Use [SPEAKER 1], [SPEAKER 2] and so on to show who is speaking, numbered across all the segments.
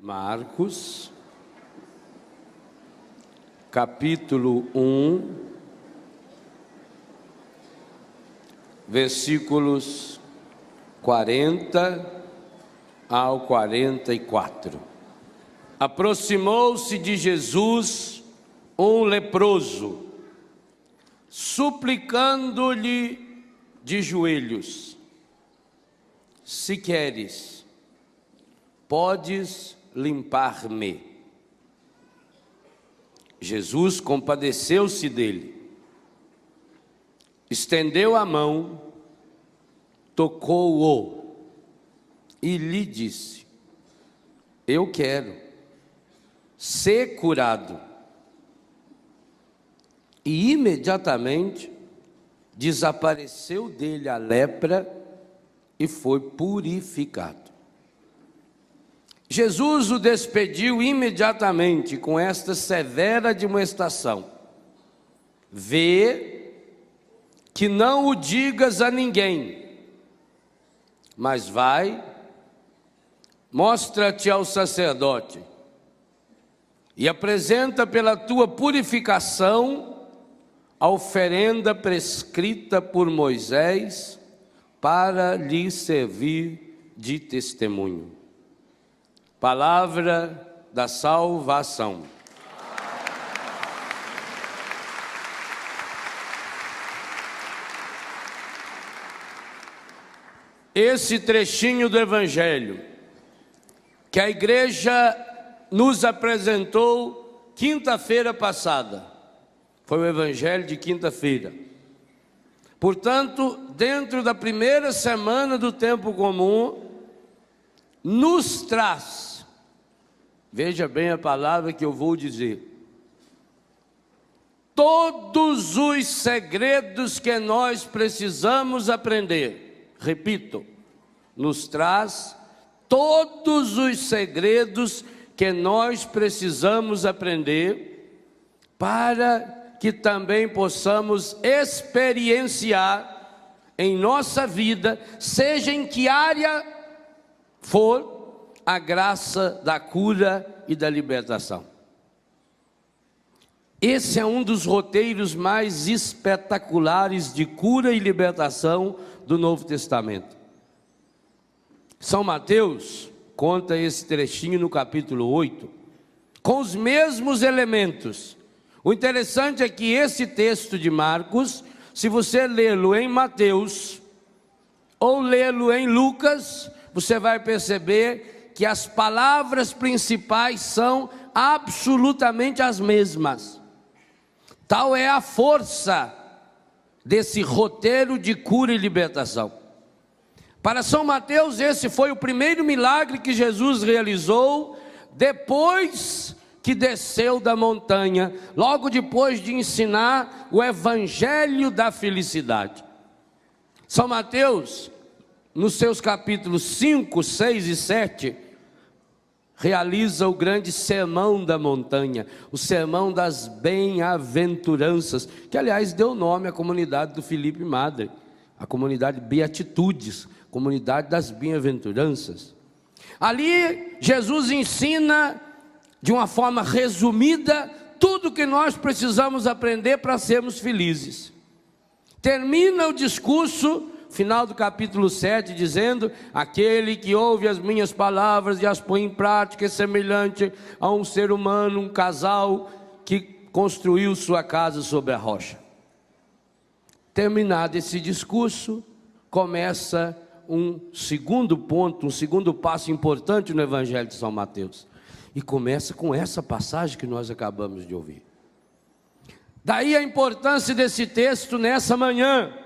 [SPEAKER 1] Marcos, capítulo 1, versículos 40 ao 44. Aproximou-se de Jesus um leproso, suplicando-lhe de joelhos: se queres, podes limpar-me. Jesus compadeceu-se dele, estendeu a mão, tocou-o e lhe disse: eu quero, ser curado. E imediatamente desapareceu dele a lepra e foi purificado. Jesus o despediu imediatamente com esta severa admoestação: vê que não o digas a ninguém, mas vai, mostra-te ao sacerdote e apresenta pela tua purificação a oferenda prescrita por Moisés para lhe servir de testemunho. Palavra da salvação. Esse trechinho do Evangelho que a igreja nos apresentou quinta-feira passada, foi o Evangelho de quinta-feira. Portanto, dentro da primeira semana do tempo comum, nos traz, veja bem a palavra que eu vou dizer, todos os segredos que nós precisamos aprender. Repito, nos traz todos os segredos que nós precisamos aprender para que também possamos experienciar em nossa vida, seja em que área for, a graça da cura e da libertação. Esse é um dos roteiros mais espetaculares de cura e libertação do Novo Testamento. São Mateus conta esse trechinho no capítulo 8, com os mesmos elementos. O interessante é que esse texto de Marcos, se você lê-lo em Mateus ou lê-lo em Lucas, você vai perceber que as palavras principais são absolutamente as mesmas. Tal é a força desse roteiro de cura e libertação. Para São Mateus, esse foi o primeiro milagre que Jesus realizou depois que desceu da montanha, logo depois de ensinar o evangelho da felicidade. São Mateus, nos seus capítulos 5, 6 e 7, realiza o grande sermão da montanha, o sermão das bem-aventuranças, que aliás deu nome à comunidade do Felipe Madre, a comunidade Beatitudes, comunidade das bem-aventuranças. Ali Jesus ensina de uma forma resumida tudo o que nós precisamos aprender para sermos felizes. Termina o discurso, final do capítulo 7, dizendo: aquele que ouve as minhas palavras e as põe em prática é semelhante a um ser humano, um casal que construiu sua casa sobre a rocha. Terminado esse discurso, começa um segundo ponto, um segundo passo importante no Evangelho de São Mateus. E começa com essa passagem que nós acabamos de ouvir. Daí a importância desse texto nessa manhã.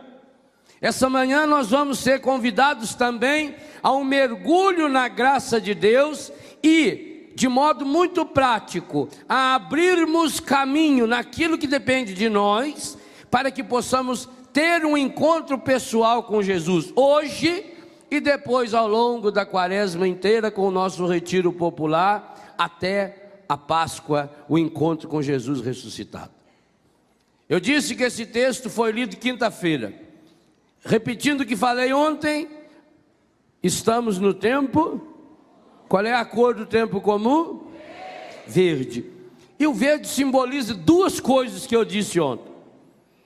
[SPEAKER 1] Essa manhã nós vamos ser convidados também a um mergulho na graça de Deus e, de modo muito prático, a abrirmos caminho naquilo que depende de nós, para que possamos ter um encontro pessoal com Jesus hoje e depois ao longo da quaresma inteira, com o nosso retiro popular, até a Páscoa, o encontro com Jesus ressuscitado. Eu disse que esse texto foi lido quinta-feira. Repetindo o que falei ontem, estamos no tempo Qual é a cor do tempo comum? Verde. E o verde simboliza duas coisas que eu disse ontem.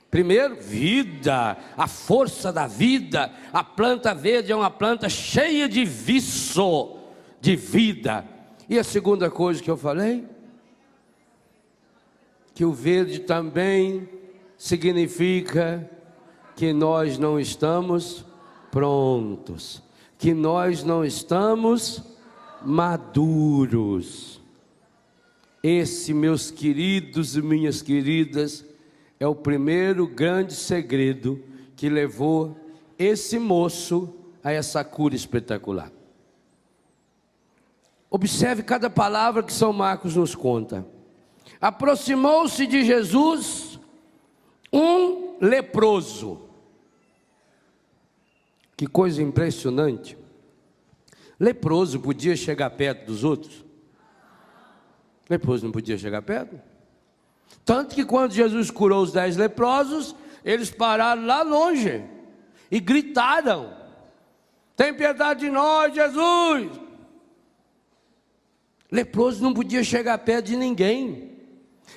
[SPEAKER 1] Primeiro, vida, a força da vida. A planta verde é uma planta cheia de viço, de vida. E a segunda coisa que eu falei? Que o verde também significa que nós não estamos prontos, que nós não estamos maduros. Esse, meus queridos e minhas queridas, é o primeiro grande segredo que levou esse moço a essa cura espetacular. Observe cada palavra que São Marcos nos conta. Aproximou-se de Jesus um leproso. Que coisa impressionante. Leproso podia chegar perto dos outros? Leproso não podia chegar perto? Tanto que quando Jesus curou os 10 leprosos, eles pararam lá longe e gritaram: tem piedade de nós, Jesus! Leproso não podia chegar perto de ninguém,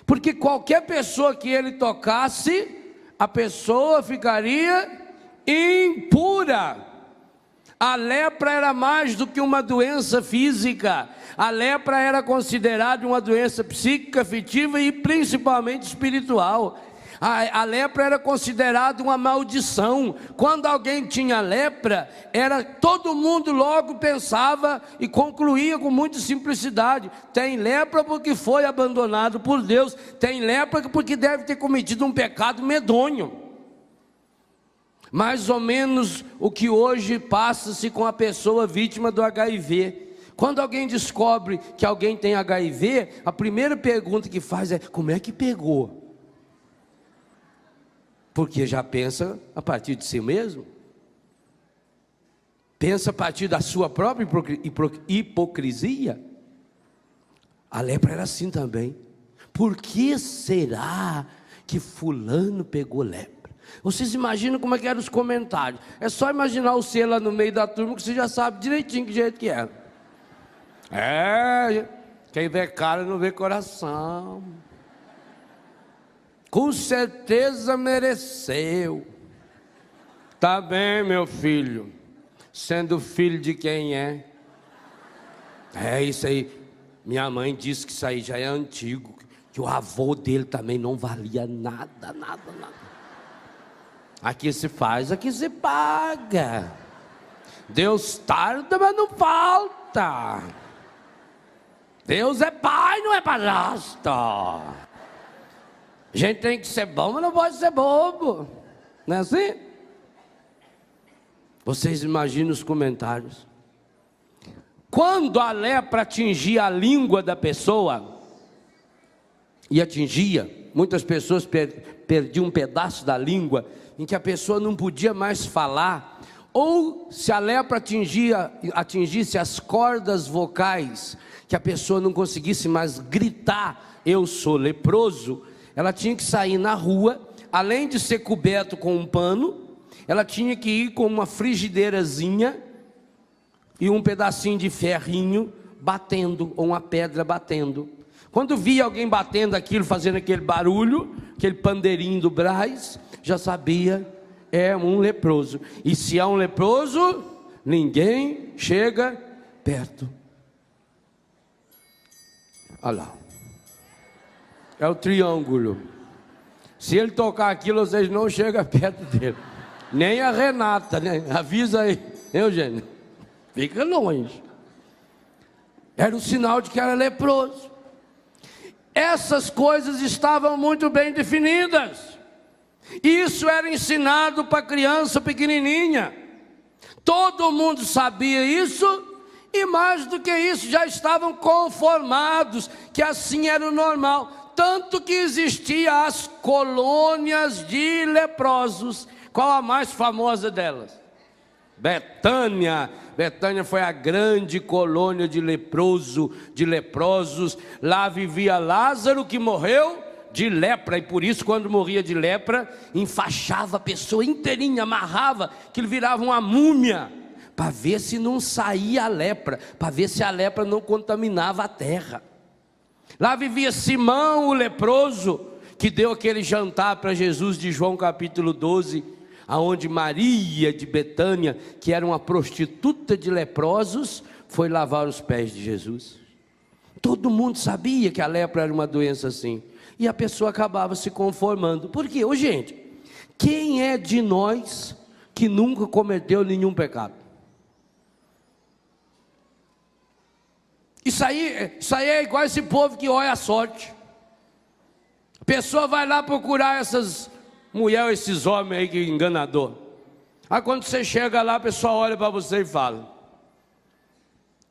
[SPEAKER 1] porque qualquer pessoa que ele tocasse, a pessoa ficaria impura. A lepra era mais do que uma doença física. A lepra era considerada uma doença psíquica, afetiva e principalmente espiritual. A lepra era considerada uma maldição. Quando alguém tinha lepra, todo mundo logo pensava e concluía com muita simplicidade: tem lepra porque foi abandonado por Deus, tem lepra porque deve ter cometido um pecado medonho. Mais ou menos o que hoje passa-se com a pessoa vítima do HIV. Quando alguém descobre que alguém tem HIV, a primeira pergunta que faz é: como é que pegou? Porque já pensa a partir de si mesmo. Pensa a partir da sua própria hipocrisia. A lepra era assim também. Por que será que fulano pegou lepra? Vocês imaginam como é que eram os comentários? É só imaginar o ser lá no meio da turma que você já sabe direitinho que jeito que é. Quem vê cara não vê coração. Com certeza mereceu. Tá bem, meu filho. Sendo filho de quem é? É isso aí. Minha mãe disse que isso aí já é antigo, que o avô dele também não valia nada. Aqui se faz, aqui se paga. Deus tarda, mas não falta. Deus é pai, não é padrasto. A gente tem que ser bom, mas não pode ser bobo. Não é assim? Vocês imaginam os comentários. Quando a lepra atingia a língua da pessoa, e atingia, muitas pessoas perdiam um pedaço da língua, em que a pessoa não podia mais falar, ou se a lepra atingisse as cordas vocais, que a pessoa não conseguisse mais gritar: eu sou leproso, ela tinha que sair na rua, além de ser coberto com um pano, ela tinha que ir com uma frigideirazinha e um pedacinho de ferrinho batendo, ou uma pedra batendo. Quando via alguém batendo aquilo, fazendo aquele barulho, aquele pandeirinho do Brás, já sabia, é um leproso. E se é um leproso, ninguém chega perto. Olha lá. É o triângulo. Se ele tocar aquilo, vocês não chegam perto dele. Nem a Renata, né? Avisa aí, Eugênio. Fica longe. Era o sinal de que era leproso. Essas coisas estavam muito bem definidas. Isso era ensinado para criança pequenininha. Todo mundo sabia isso. E mais do que isso, já estavam conformados que assim era o normal. Tanto que existiam as colônias de leprosos. Qual a mais famosa delas? Betânia. Betânia foi a grande colônia de leprosos. Lá vivia Lázaro, que morreu de lepra, e por isso quando morria de lepra, enfaixava a pessoa inteirinha, amarrava, que ele virava uma múmia, para ver se não saía a lepra, para ver se a lepra não contaminava a terra. Lá vivia Simão, o leproso, que deu aquele jantar para Jesus de João capítulo 12, aonde Maria de Betânia, que era uma prostituta de leprosos, foi lavar os pés de Jesus. Todo mundo sabia que a lepra era uma doença assim, e a pessoa acabava se conformando. Por quê? Ô gente, quem é de nós que nunca cometeu nenhum pecado? Isso aí é igual esse povo que olha a sorte. A pessoa vai lá procurar essas mulheres, esses homens aí que enganador. Aí quando você chega lá, a pessoa olha para você e fala: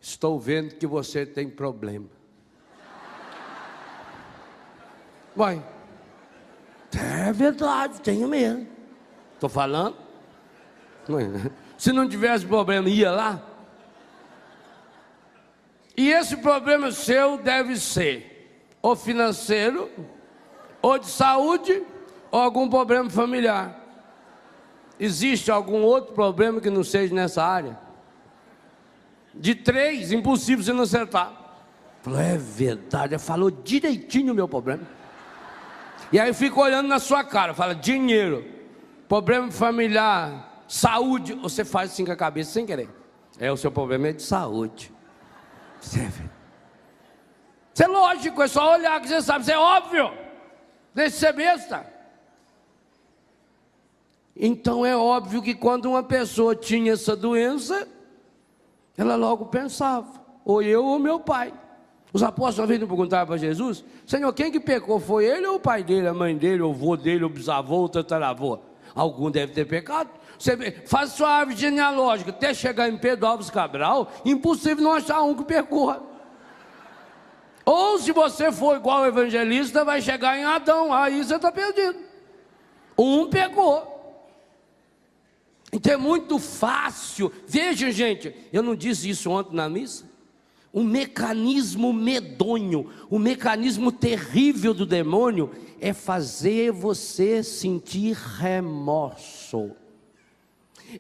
[SPEAKER 1] estou vendo que você tem problema. Uai, é verdade, tenho mesmo. Estou falando. Se não tivesse problema, ia lá. E esse problema seu deve ser ou financeiro, ou de saúde, ou algum problema familiar. Existe algum outro problema que não seja nessa área? De 3, impossível você não acertar. Falou, é verdade, falou direitinho o meu problema. E aí eu fico olhando na sua cara, fala dinheiro, problema familiar, saúde, você faz assim com a cabeça sem querer. O seu problema é de saúde. Isso é lógico, é só olhar que você sabe, isso é óbvio. Deixa de ser besta. Então é óbvio que quando uma pessoa tinha essa doença, ela logo pensava, ou eu ou meu pai. Os apóstolos vinham perguntar para Jesus: Senhor, quem que pecou? Foi ele ou o pai dele, a mãe dele, o avô dele, o bisavô, o tataravô? Algum deve ter pecado. Você faz sua árvore genealógica até chegar em Pedro Alves Cabral, impossível não achar um que pecou. Ou se você for igual o evangelista, vai chegar em Adão, aí você está perdido. Um pecou. Então é muito fácil. Veja, gente, eu não disse isso ontem na missa. Um mecanismo medonho, um mecanismo terrível do demônio é fazer você sentir remorso.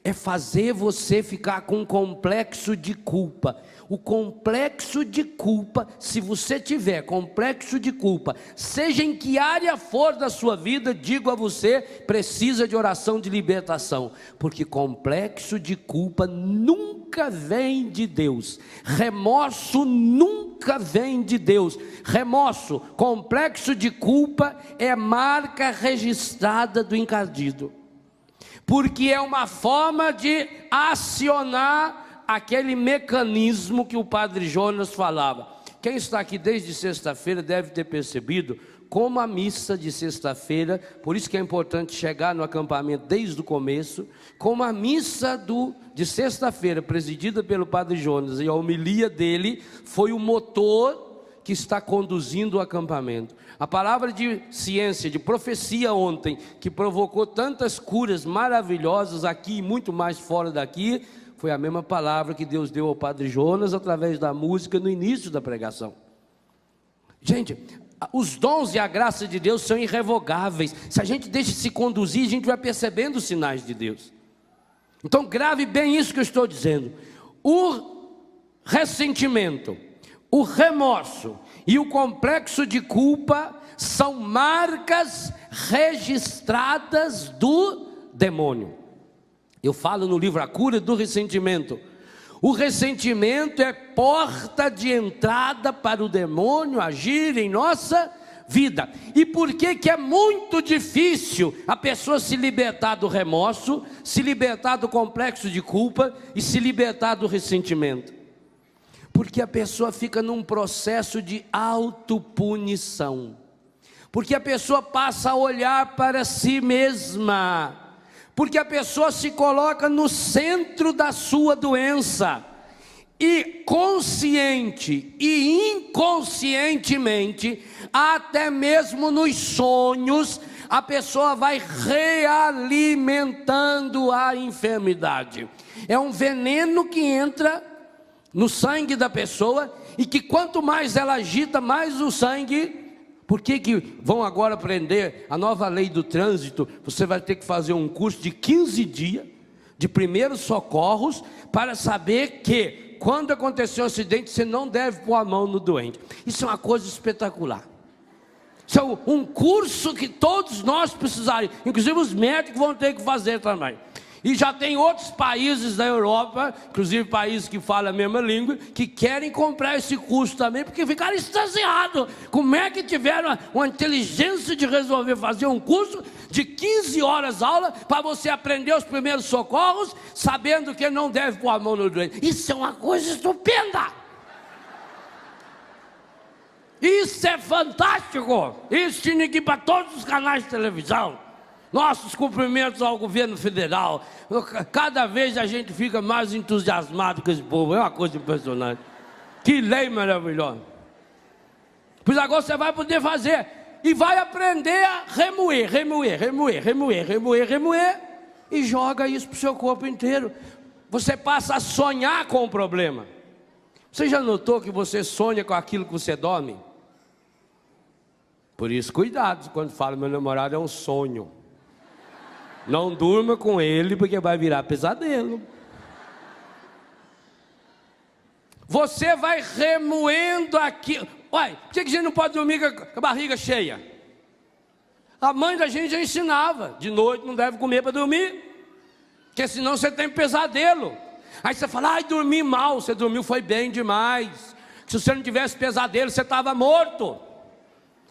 [SPEAKER 1] É fazer você ficar com um complexo de culpa. O complexo de culpa, se você tiver complexo de culpa, seja em que área for da sua vida, digo a você, precisa de oração de libertação, porque complexo de culpa nunca vem de Deus, remorso nunca vem de Deus. Remorso, complexo de culpa é marca registrada do encardido, porque é uma forma de acionar aquele mecanismo que o Padre Jonas falava. Quem está aqui desde sexta-feira deve ter percebido como a missa de sexta-feira, por isso que é importante chegar no acampamento desde o começo, como a missa de sexta-feira, presidida pelo Padre Jonas, e a homilia dele foi o motor que está conduzindo o acampamento. A palavra de ciência, de profecia ontem, que provocou tantas curas maravilhosas aqui e muito mais fora daqui, foi a mesma palavra que Deus deu ao Padre Jonas através da música no início da pregação. Gente, os dons e a graça de Deus são irrevogáveis. Se a gente deixa se conduzir, a gente vai percebendo os sinais de Deus. Então grave bem isso que eu estou dizendo. O ressentimento, o remorso e o complexo de culpa são marcas registradas do demônio. Eu falo no livro A Cura do Ressentimento. O ressentimento é porta de entrada para o demônio agir em nossa vida. E por que é muito difícil a pessoa se libertar do remorso, se libertar do complexo de culpa e se libertar do ressentimento? Porque a pessoa fica num processo de autopunição. Porque a pessoa passa a olhar para si mesma. Porque a pessoa se coloca no centro da sua doença, e consciente e inconscientemente, até mesmo nos sonhos, a pessoa vai realimentando a enfermidade. É um veneno que entra no sangue da pessoa, e que quanto mais ela agita, mais o sangue... Por que vão agora aprender a nova lei do trânsito? Você vai ter que fazer um curso de 15 dias, de primeiros socorros, para saber que quando acontecer um acidente, você não deve pôr a mão no doente. Isso é uma coisa espetacular. Isso é um curso que todos nós precisaremos, inclusive os médicos vão ter que fazer também. E já tem outros países da Europa, inclusive países que falam a mesma língua, que querem comprar esse curso também, porque ficaram extasiados. Como é que tiveram uma inteligência de resolver fazer um curso de 15 horas aula, para você aprender os primeiros socorros, sabendo que não deve pôr a mão no doente. Isso é uma coisa estupenda. Isso é fantástico. Isso tinha que ir para todos os canais de televisão. Nossos cumprimentos ao governo federal. Cada vez a gente fica mais entusiasmado com esse povo. É uma coisa impressionante. Que lei maravilhosa. Pois agora você vai poder fazer. E vai aprender a remoer. E joga isso para o seu corpo inteiro. Você passa a sonhar com o problema. Você já notou que você sonha com aquilo que você dorme? Por isso, cuidado quando fala meu namorado é um sonho. Não durma com ele, porque vai virar pesadelo. Você vai remoendo aquilo. Uai, por que a gente não pode dormir com a barriga cheia? A mãe da gente já ensinava: de noite não deve comer para dormir, porque senão você tem pesadelo. Aí você fala: ai, dormi mal. Você dormiu, foi bem demais. Se você não tivesse pesadelo, você estava morto.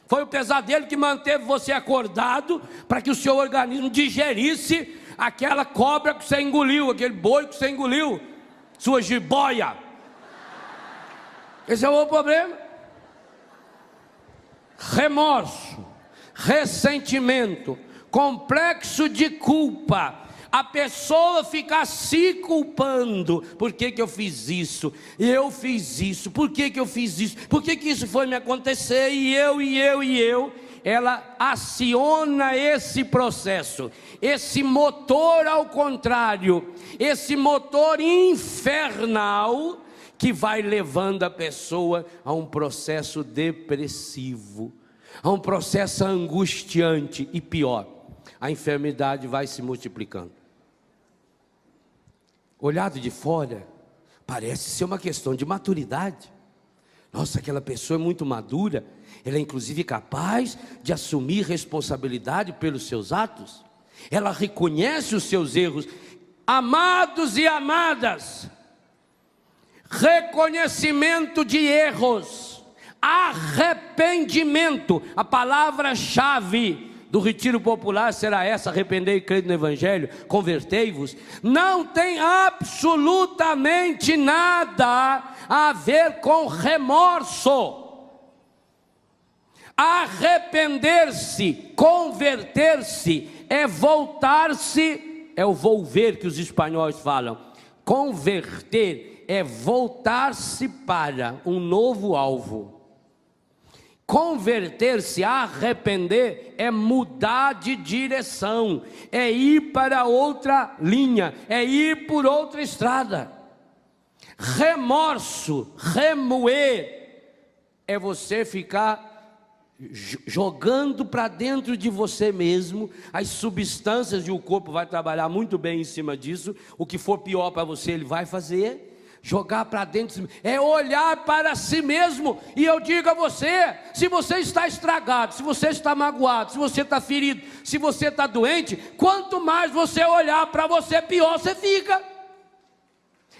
[SPEAKER 1] Foi o pesadelo que manteve você acordado, para que o seu organismo digerisse aquela cobra que você engoliu, aquele boi que você engoliu, sua jiboia. Esse é o problema. Remorso, ressentimento, complexo de culpa. A pessoa fica se culpando. Por que eu fiz isso? Eu fiz isso. Por que eu fiz isso? Por que isso foi me acontecer? E eu. Ela aciona esse processo, esse motor ao contrário, esse motor infernal, que vai levando a pessoa a um processo depressivo, a um processo angustiante. E pior, a enfermidade vai se multiplicando. Olhado de fora, parece ser uma questão de maturidade. Nossa, aquela pessoa é muito madura. Ela é inclusive capaz de assumir responsabilidade pelos seus atos. Ela reconhece os seus erros. Amados e amadas, reconhecimento de erros, arrependimento. A palavra-chave do retiro popular será essa: arrependei e crede no Evangelho, convertei-vos. Não tem absolutamente nada a ver com remorso. Arrepender-se, converter-se, é voltar-se, é o volver que os espanhóis falam. Converter é voltar-se para um novo alvo. Converter-se, arrepender, é mudar de direção, é ir para outra linha, é ir por outra estrada. Remorso, remoer, é você ficar jogando para dentro de você mesmo as substâncias, e o corpo vai trabalhar muito bem em cima disso. O que for pior para você, ele vai fazer. Jogar para dentro, é olhar para si mesmo. E eu digo a você, se você está estragado, se você está magoado, se você está ferido, se você está doente, quanto mais você olhar para você, pior você fica.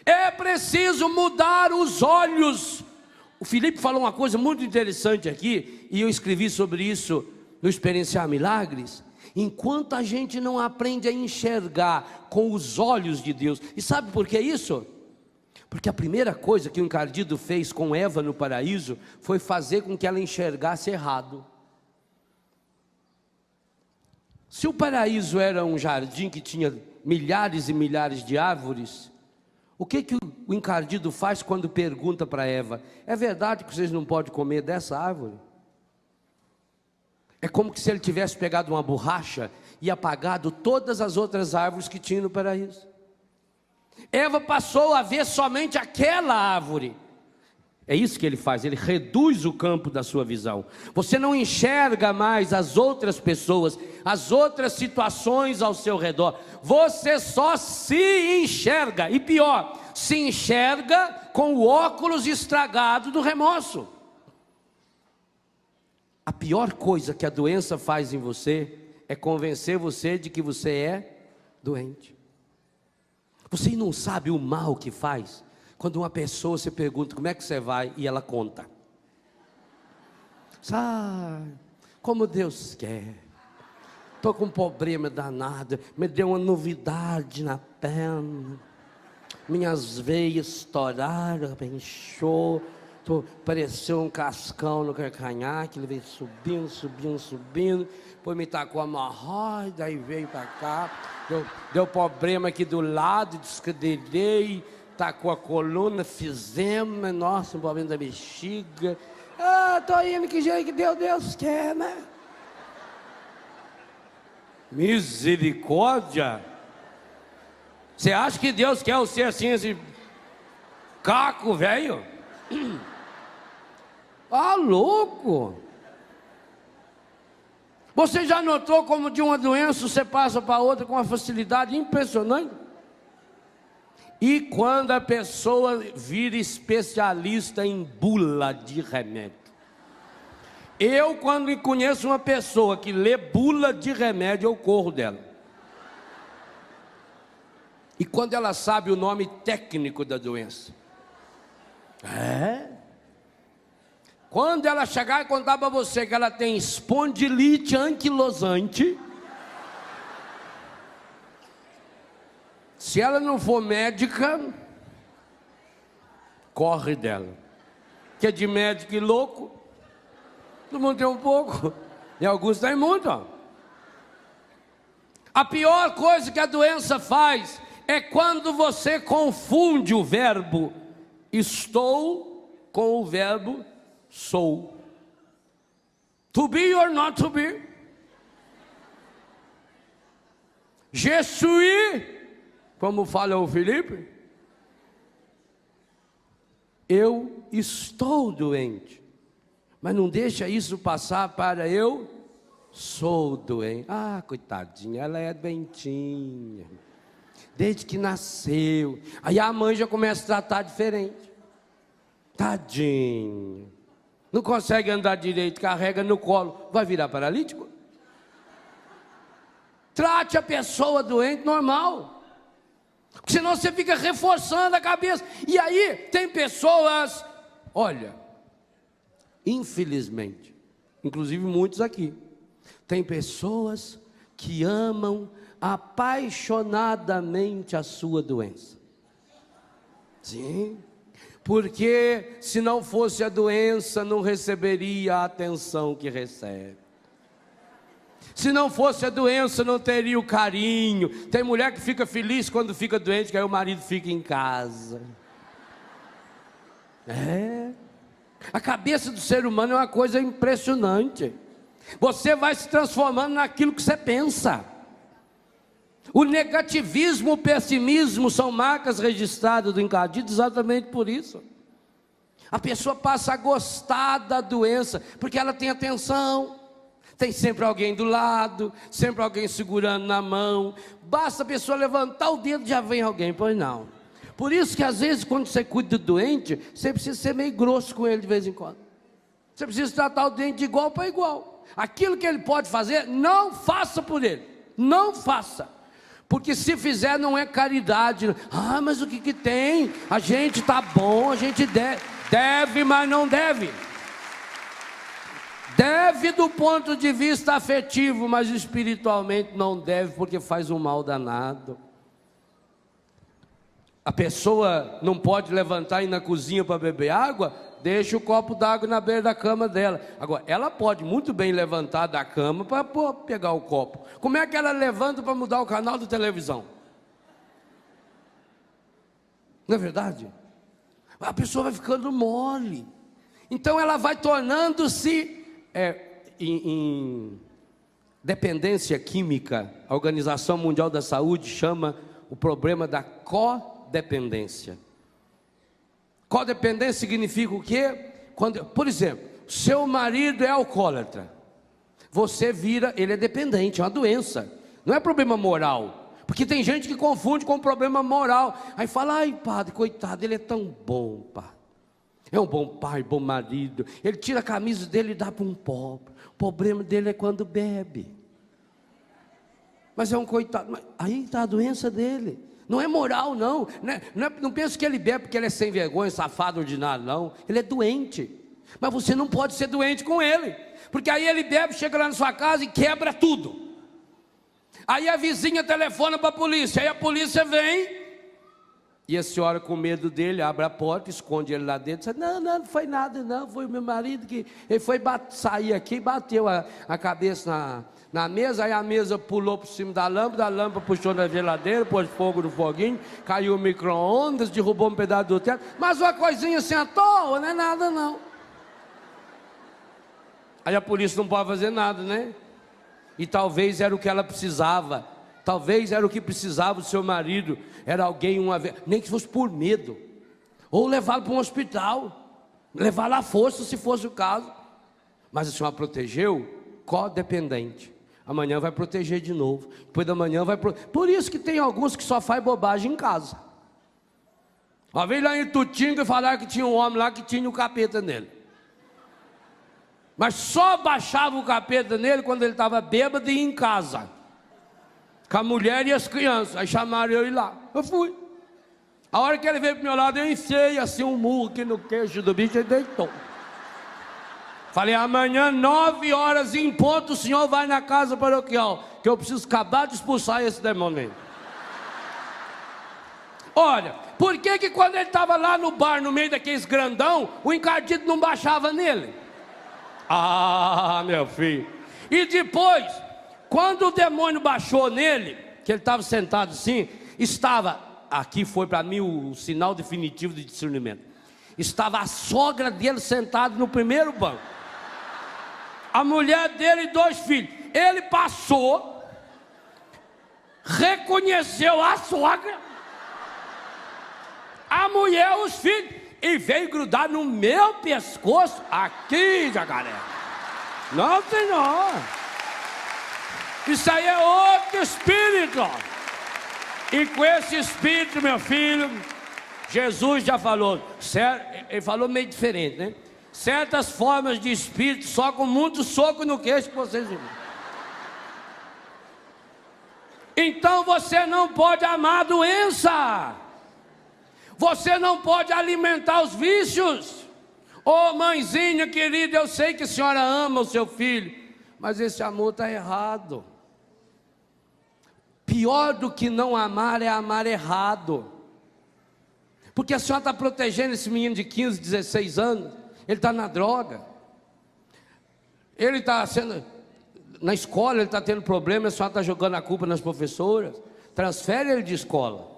[SPEAKER 1] É preciso mudar os olhos. O Felipe falou uma coisa muito interessante aqui, e eu escrevi sobre isso no Experienciar Milagres. Enquanto a gente não aprende a enxergar com os olhos de Deus, e sabe por que isso? Porque a primeira coisa que o encardido fez com Eva no paraíso foi fazer com que ela enxergasse errado. Se o paraíso era um jardim que tinha milhares e milhares de árvores, o que o encardido faz quando pergunta para Eva: é verdade que vocês não podem comer dessa árvore? É como se ele tivesse pegado uma borracha e apagado todas as outras árvores que tinha no paraíso. Eva passou a ver somente aquela árvore. É isso que ele faz, ele reduz o campo da sua visão. Você não enxerga mais as outras pessoas, as outras situações ao seu redor. Você só se enxerga, e pior, se enxerga com o óculos estragado do remorso. A pior coisa que a doença faz em você é convencer você de que você é doente. Você não sabe o mal que faz quando uma pessoa se pergunta como é que você vai e ela conta. Sabe, como Deus quer. Estou com um problema danado, me deu uma novidade na perna. Minhas veias estouraram, inchou. Pareceu um cascão no calcanhar, que ele veio subindo. Depois me tacou a hemorroida, daí veio para cá. Deu problema aqui do lado, descadeirei. Tacou a coluna, fizemos, nossa, um problema da bexiga. Tô indo que jeito que Deus quer, né? Misericórdia! Você acha que Deus quer você assim, esse caco, velho? Louco! Você já notou como de uma doença você passa para outra com uma facilidade impressionante? E quando a pessoa vira especialista em bula de remédio? Eu, quando conheço uma pessoa que lê bula de remédio, eu corro dela. E quando ela sabe o nome técnico da doença? Quando ela chegar e contar para você que ela tem espondilite anquilosante, se ela não for médica, corre dela. Que é de médico e louco, todo mundo tem um pouco, e alguns têm muito. A pior coisa que a doença faz é quando você confunde o verbo estou com o verbo sou. To be or not to be. Je suis, como fala o Felipe, eu estou doente, mas não deixa isso passar para eu sou doente. Coitadinha, ela é doentinha, desde que nasceu. Aí a mãe já começa a tratar diferente. Tadinha, não consegue andar direito, carrega no colo, vai virar paralítico? Trate a pessoa doente normal, senão você fica reforçando a cabeça. E aí tem pessoas, olha, infelizmente, inclusive muitos aqui, tem pessoas que amam apaixonadamente a sua doença. Sim, porque se não fosse a doença, não receberia a atenção que recebe. Se não fosse a doença, não teria o carinho. Tem mulher que fica feliz quando fica doente, que aí o marido fica em casa. A cabeça do ser humano é uma coisa impressionante. Você vai se transformando naquilo que você pensa. O negativismo, o pessimismo são marcas registradas do encardido exatamente por isso. A pessoa passa a gostar da doença, porque ela tem atenção, tem sempre alguém do lado, sempre alguém segurando na mão. Basta a pessoa levantar o dedo, já vem alguém, pois não. Por isso que às vezes quando você cuida do doente, você precisa ser meio grosso com ele de vez em quando. Você precisa tratar o doente de igual para igual. Aquilo que ele pode fazer, não faça por ele, não faça. Porque se fizer não é caridade. Mas o que tem? A gente está bom, a gente deve, mas não deve. Deve do ponto de vista afetivo, mas espiritualmente não deve, porque faz um mal danado. A pessoa não pode levantar e ir na cozinha para beber água, deixa o copo d'água na beira da cama dela. Agora, ela pode muito bem levantar da cama para pegar o copo. Como é que ela levanta para mudar o canal da televisão? Não é verdade? A pessoa vai ficando mole. Então ela vai tornando-se em dependência química. A Organização Mundial da Saúde chama o problema da codependência. Codependência significa o quê? Quando, por exemplo, seu marido é alcoólatra, você vira, ele é dependente, é uma doença, não é problema moral, porque tem gente que confunde com problema moral, aí fala, ai padre, coitado, ele é tão bom, padre, é um bom pai, bom marido, ele tira a camisa dele e dá para um pobre, o problema dele é quando bebe, mas é um coitado, mas aí está a doença dele, não é moral não, não penso que ele bebe porque ele é sem vergonha, safado, ordinário, não, ele é doente, mas você não pode ser doente com ele, porque aí ele bebe, chega lá na sua casa e quebra tudo, aí a vizinha telefona para a polícia, aí a polícia vem, e a senhora com medo dele, abre a porta, esconde ele lá dentro, diz, não foi nada não, foi o meu marido que, ele foi sair aqui e bateu a cabeça na mesa, aí a mesa pulou por cima da lâmpada, a lâmpada puxou na geladeira, pôs fogo no foguinho, caiu o micro-ondas, derrubou um pedaço do teto, mas uma coisinha assim à toa, não é nada não. Aí a polícia não pode fazer nada, né? E talvez era o que ela precisava, talvez era o que precisava do seu marido, era alguém nem que fosse por medo, ou levá-lo para um hospital, levá-lo à força se fosse o caso, mas a senhora protegeu, codependente, amanhã vai proteger de novo, depois da manhã vai proteger, por isso que tem alguns que só faz bobagem em casa. Uma vez lá em Tutinga falaram que tinha um homem lá que tinha o capeta nele, mas só baixava o capeta nele quando ele estava bêbado e ia em casa, com a mulher e as crianças, aí chamaram eu ir lá, eu fui, a hora que ele veio para o meu lado, eu enfiei assim um murro aqui no queixo do bicho, ele deitou, falei, amanhã 9 horas em ponto, o senhor vai na casa paroquial, que eu preciso acabar de expulsar esse demônio. Olha, por que quando ele estava lá no bar, no meio daqueles grandão, o encardido não baixava nele? Ah, meu filho, e depois, quando o demônio baixou nele, que ele estava sentado assim, aqui foi para mim o sinal definitivo de discernimento, estava a sogra dele sentada no primeiro banco, a mulher dele e 2 filhos, ele passou, reconheceu a sogra, a mulher, os filhos, e veio grudar no meu pescoço, aqui, jacaré. Não, senhor. Isso aí é outro espírito. E com esse espírito, meu filho, Jesus já falou, ele falou meio diferente, né? Certas formas de espírito, só com muito soco no queixo que vocês viram. Então você não pode amar a doença. Você não pode alimentar os vícios. Ô mãezinha querida, eu sei que a senhora ama o seu filho, mas esse amor está errado. Pior do que não amar é amar errado. Porque a senhora está protegendo esse menino de 15, 16 anos, ele está na droga, ele está sendo, na escola ele está tendo problema, a senhora está jogando a culpa nas professoras, transfere ele de escola.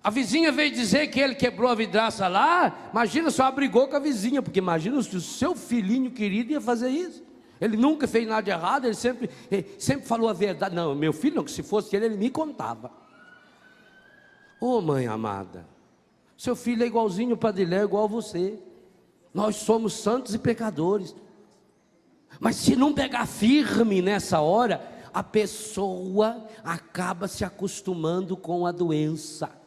[SPEAKER 1] A vizinha veio dizer que ele quebrou a vidraça lá, imagina, só brigou com a vizinha, porque imagina se o seu filhinho querido ia fazer isso. Ele nunca fez nada de errado, ele sempre falou a verdade. Não, meu filho não, que se fosse ele me contava. Ô mãe amada, seu filho é igualzinho o Padre Léo, igual a você. Nós somos santos e pecadores. Mas se não pegar firme nessa hora, a pessoa acaba se acostumando com a doença.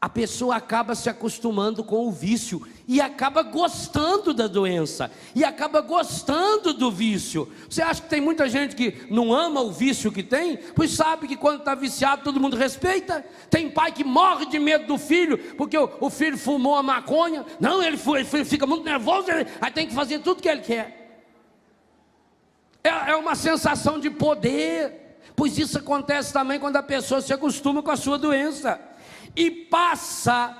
[SPEAKER 1] A pessoa acaba se acostumando com o vício e acaba gostando da doença e acaba gostando do vício. Você acha que tem muita gente que não ama o vício que tem? Pois sabe que quando está viciado todo mundo respeita. Tem pai que morre de medo do filho porque o filho fumou a maconha. Não, ele fica muito nervoso, aí tem que fazer tudo que ele quer. É uma sensação de poder. Pois isso acontece também quando a pessoa se acostuma com a sua doença e passa,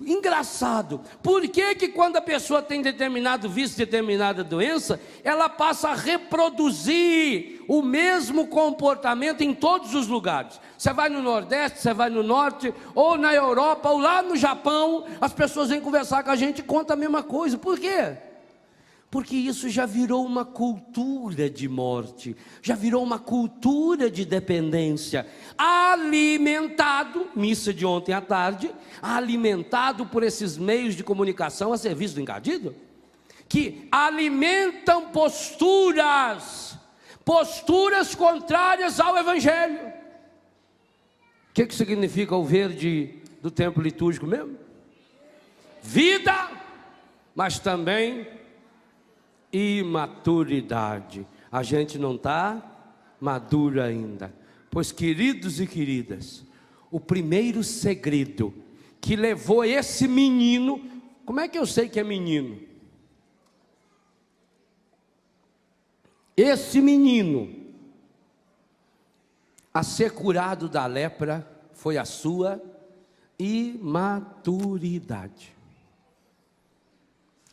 [SPEAKER 1] engraçado, por que quando a pessoa tem determinado vício, determinada doença, ela passa a reproduzir o mesmo comportamento em todos os lugares? Você vai no Nordeste, você vai no Norte, ou na Europa, ou lá no Japão, as pessoas vêm conversar com a gente e contam a mesma coisa. Por quê? Porque isso já virou uma cultura de morte, já virou uma cultura de dependência, alimentado, missa de ontem à tarde, alimentado por esses meios de comunicação a serviço do encardido, que alimentam posturas contrárias ao Evangelho. O que significa o verde do tempo litúrgico mesmo? Vida, mas também imaturidade. A gente não está madura ainda. Pois, queridos e queridas, o primeiro segredo que levou esse menino, como é que eu sei que é menino? Esse menino a ser curado da lepra foi a sua imaturidade.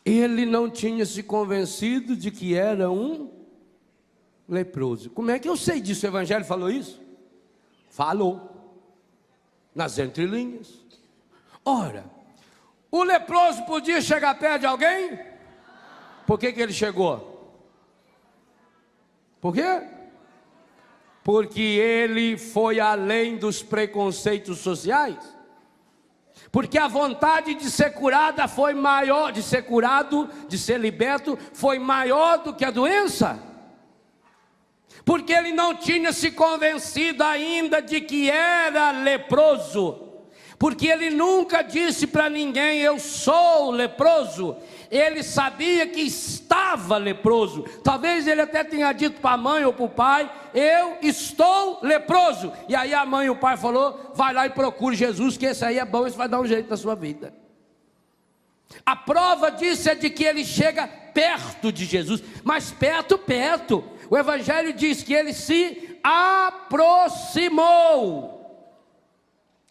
[SPEAKER 1] Ele não tinha se convencido de que era um leproso. Como é que eu sei disso? O Evangelho falou isso? Falou. Nas entrelinhas. Ora, o leproso podia chegar perto de alguém? Por que ele chegou? Por quê? Porque ele foi além dos preconceitos sociais. Porque a vontade de ser curada foi maior, de ser curado, de ser liberto, foi maior do que a doença. Porque ele não tinha se convencido ainda de que era leproso. Porque ele nunca disse para ninguém, eu sou leproso. Ele sabia que estava leproso. Talvez ele até tenha dito para a mãe ou para o pai, eu estou leproso. E aí a mãe e o pai falou, vai lá e procure Jesus, que esse aí é bom, isso vai dar um jeito na sua vida. A prova disso é de que ele chega perto de Jesus, mas perto. O Evangelho diz que ele se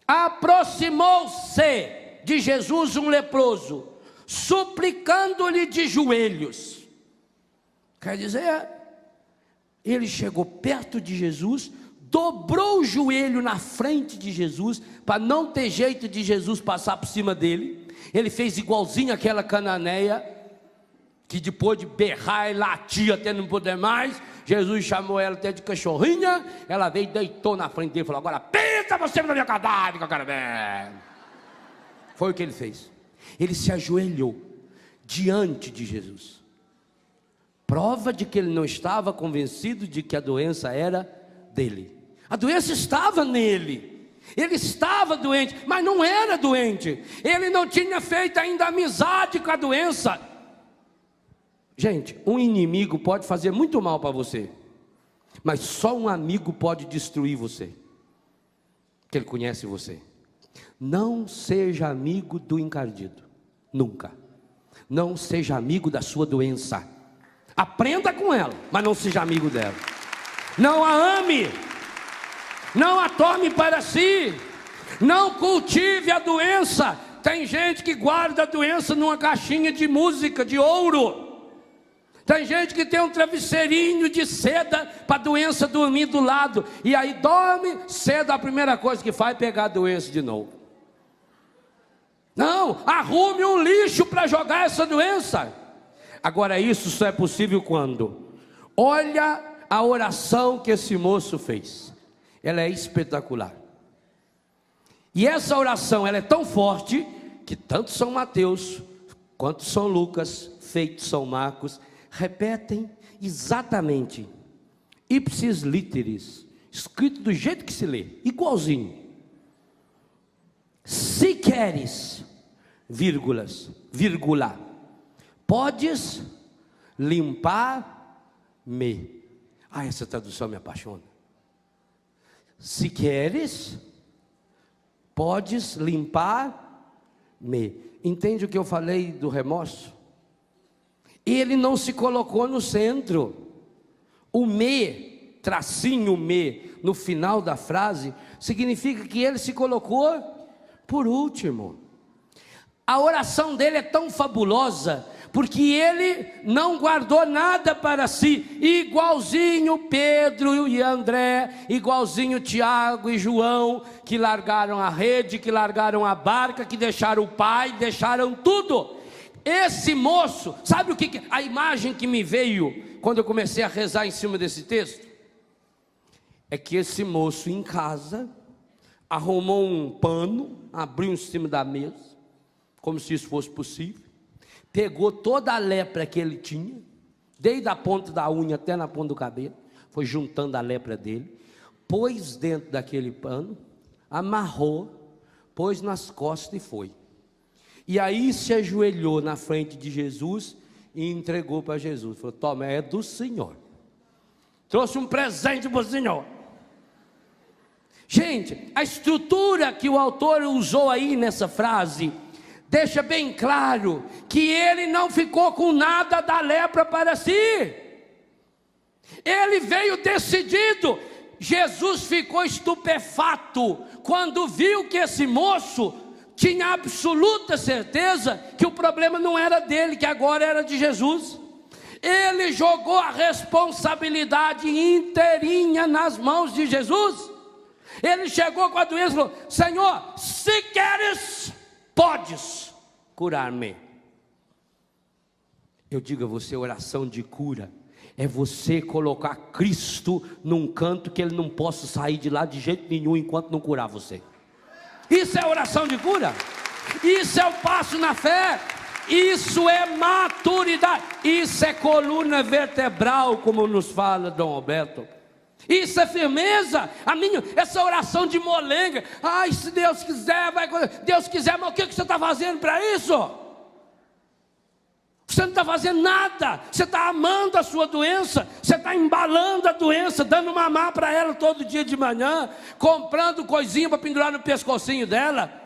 [SPEAKER 1] aproximou-se de Jesus um leproso, suplicando-lhe de joelhos. Quer dizer, ele chegou perto de Jesus, dobrou o joelho na frente de Jesus, para não ter jeito de Jesus passar por cima dele. Ele fez igualzinho aquela cananeia, que depois de berrar e latir até não poder mais, Jesus chamou ela até de cachorrinha, ela veio e deitou na frente dele e falou, agora pinta você na minha cadáver que eu quero ver. Foi o que ele fez. Ele se ajoelhou diante de Jesus. Prova de que ele não estava convencido de que a doença era dele. A doença estava nele. Ele estava doente, mas não era doente. Ele não tinha feito ainda amizade com a doença. Gente, um inimigo pode fazer muito mal para você, mas só um amigo pode destruir você, que ele conhece você. Não seja amigo do encardido, nunca. Não seja amigo da sua doença. Aprenda com ela, mas não seja amigo dela. Não a ame, não a tome para si, não cultive a doença. Tem gente que guarda a doença numa caixinha de música de ouro. Tem gente que tem um travesseirinho de seda para a doença dormir do lado. E aí dorme, cedo a primeira coisa que faz é pegar a doença de novo. Não, arrume um lixo para jogar essa doença. Agora isso só é possível quando? Olha a oração que esse moço fez. Ela é espetacular. E essa oração ela é tão forte que tanto São Mateus quanto São Lucas, feito São Marcos, repetem exatamente, ipsis literis, escrito do jeito que se lê, igualzinho. Se queres, vírgula, podes limpar-me. Essa tradução me apaixona. Se queres, podes limpar-me. Entende o que eu falei do remorso? Ele não se colocou no centro. O me, tracinho me, no final da frase, significa que ele se colocou por último. A oração dele é tão fabulosa, porque ele não guardou nada para si, igualzinho Pedro e André, igualzinho Tiago e João, que largaram a rede, que largaram a barca, que deixaram o pai, deixaram tudo. Esse moço, sabe o que a imagem que me veio quando eu comecei a rezar em cima desse texto? É que esse moço em casa arrumou um pano, abriu em cima da mesa, como se isso fosse possível, pegou toda a lepra que ele tinha, desde a ponta da unha até na ponta do cabelo, foi juntando a lepra dele, pôs dentro daquele pano, amarrou, pôs nas costas e foi. E aí se ajoelhou na frente de Jesus e entregou para Jesus. Falou: toma, é do Senhor. Trouxe um presente para o Senhor. Gente, a estrutura que o autor usou aí nessa frase deixa bem claro que ele não ficou com nada da lepra para si. Ele veio decidido. Jesus ficou estupefato quando viu que esse moço tinha absoluta certeza que o problema não era dele, que agora era de Jesus. Ele jogou a responsabilidade inteirinha nas mãos de Jesus. Ele chegou com a doença e falou: Senhor, se queres, podes curar-me. Eu digo a você, oração de cura é você colocar Cristo num canto que Ele não possa sair de lá de jeito nenhum enquanto não curar você. Isso é oração de cura. Isso é o passo na fé. Isso é maturidade. Isso é coluna vertebral, como nos fala Dom Roberto. Isso é firmeza. Essa oração de molenga: ai, se Deus quiser, vai. Deus quiser, mas o que você está fazendo para isso? Você não está fazendo nada. Você está amando a sua doença. Você está embalando a doença, dando mamar para ela todo dia de manhã, comprando coisinha para pendurar no pescocinho dela,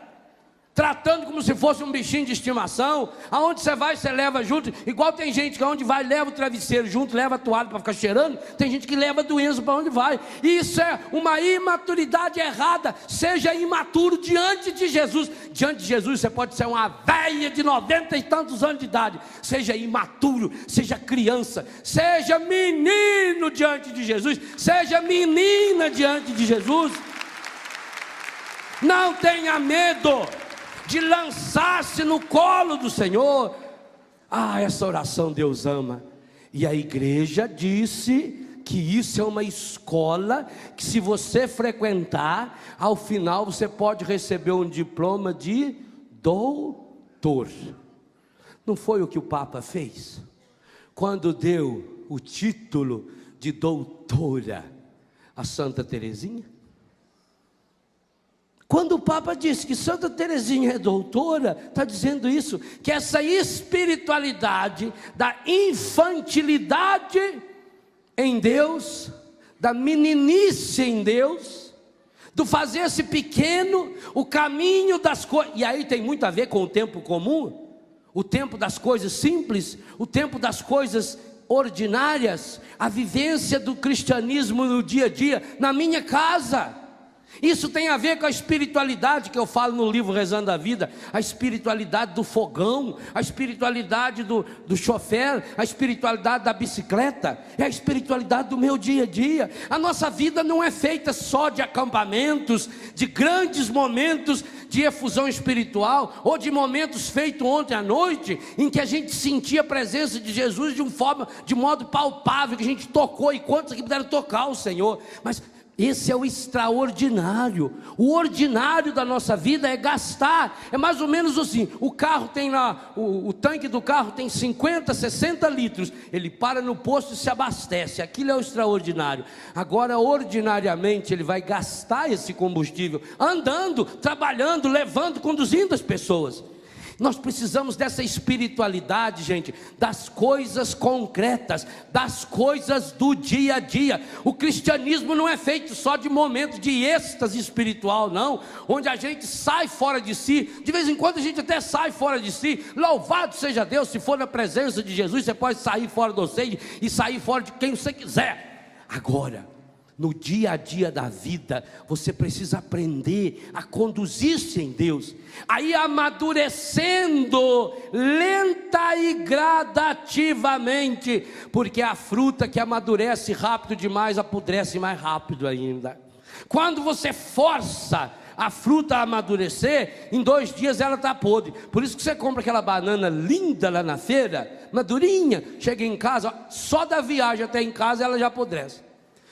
[SPEAKER 1] tratando como se fosse um bichinho de estimação. Aonde você vai, você leva junto. Igual tem gente que aonde vai leva o travesseiro junto, leva a toalha para ficar cheirando. Tem gente que leva a doença para onde vai. Isso é uma imaturidade errada. Seja imaturo diante de Jesus. Diante de Jesus você pode ser uma velha de 90 e tantos anos de idade. Seja imaturo, seja criança, seja menino diante de Jesus, seja menina diante de Jesus. Não tenha medo de lançar-se no colo do Senhor. Essa oração Deus ama. E a igreja disse que isso é uma escola que, se você frequentar, ao final você pode receber um diploma de doutor. Não foi o que o Papa fez quando deu o título de doutora a Santa Teresinha? Quando o Papa disse que Santa Teresinha é doutora, está dizendo isso, que essa espiritualidade da infantilidade em Deus, da meninice em Deus, do fazer-se pequeno, o caminho das coisas, e aí tem muito a ver com o tempo comum, o tempo das coisas simples, o tempo das coisas ordinárias, a vivência do cristianismo no dia a dia, na minha casa. Isso tem a ver com a espiritualidade que eu falo no livro Rezando a Vida, a espiritualidade do fogão, a espiritualidade do chofer, a espiritualidade da bicicleta, é a espiritualidade do meu dia a dia. A nossa vida não é feita só de acampamentos, de grandes momentos de efusão espiritual, ou de momentos feitos ontem à noite, em que a gente sentia a presença de Jesus de modo palpável, que a gente tocou, e quantos aqui puderam tocar o Senhor, mas esse é o extraordinário. O ordinário da nossa vida é gastar. É mais ou menos assim: o carro tem lá, o tanque do carro tem 50, 60 litros. Ele para no posto e se abastece. Aquilo é o extraordinário. Agora, ordinariamente, ele vai gastar esse combustível andando, trabalhando, levando, conduzindo as pessoas. Nós precisamos dessa espiritualidade, gente, das coisas concretas, das coisas do dia a dia. O cristianismo não é feito só de momentos de êxtase espiritual, não, onde a gente sai fora de si. De vez em quando a gente até sai fora de si. Louvado seja Deus, se for na presença de Jesus, você pode sair fora de você e sair fora de quem você quiser. Agora, no dia a dia da vida, você precisa aprender a conduzir-se em Deus, aí amadurecendo lenta e gradativamente, porque a fruta que amadurece rápido demais apodrece mais rápido ainda. Quando você força a fruta amadurecer, em 2 dias ela está podre. Por isso que você compra aquela banana linda lá na feira, madurinha, chega em casa, ó, só da viagem até em casa ela já apodrece.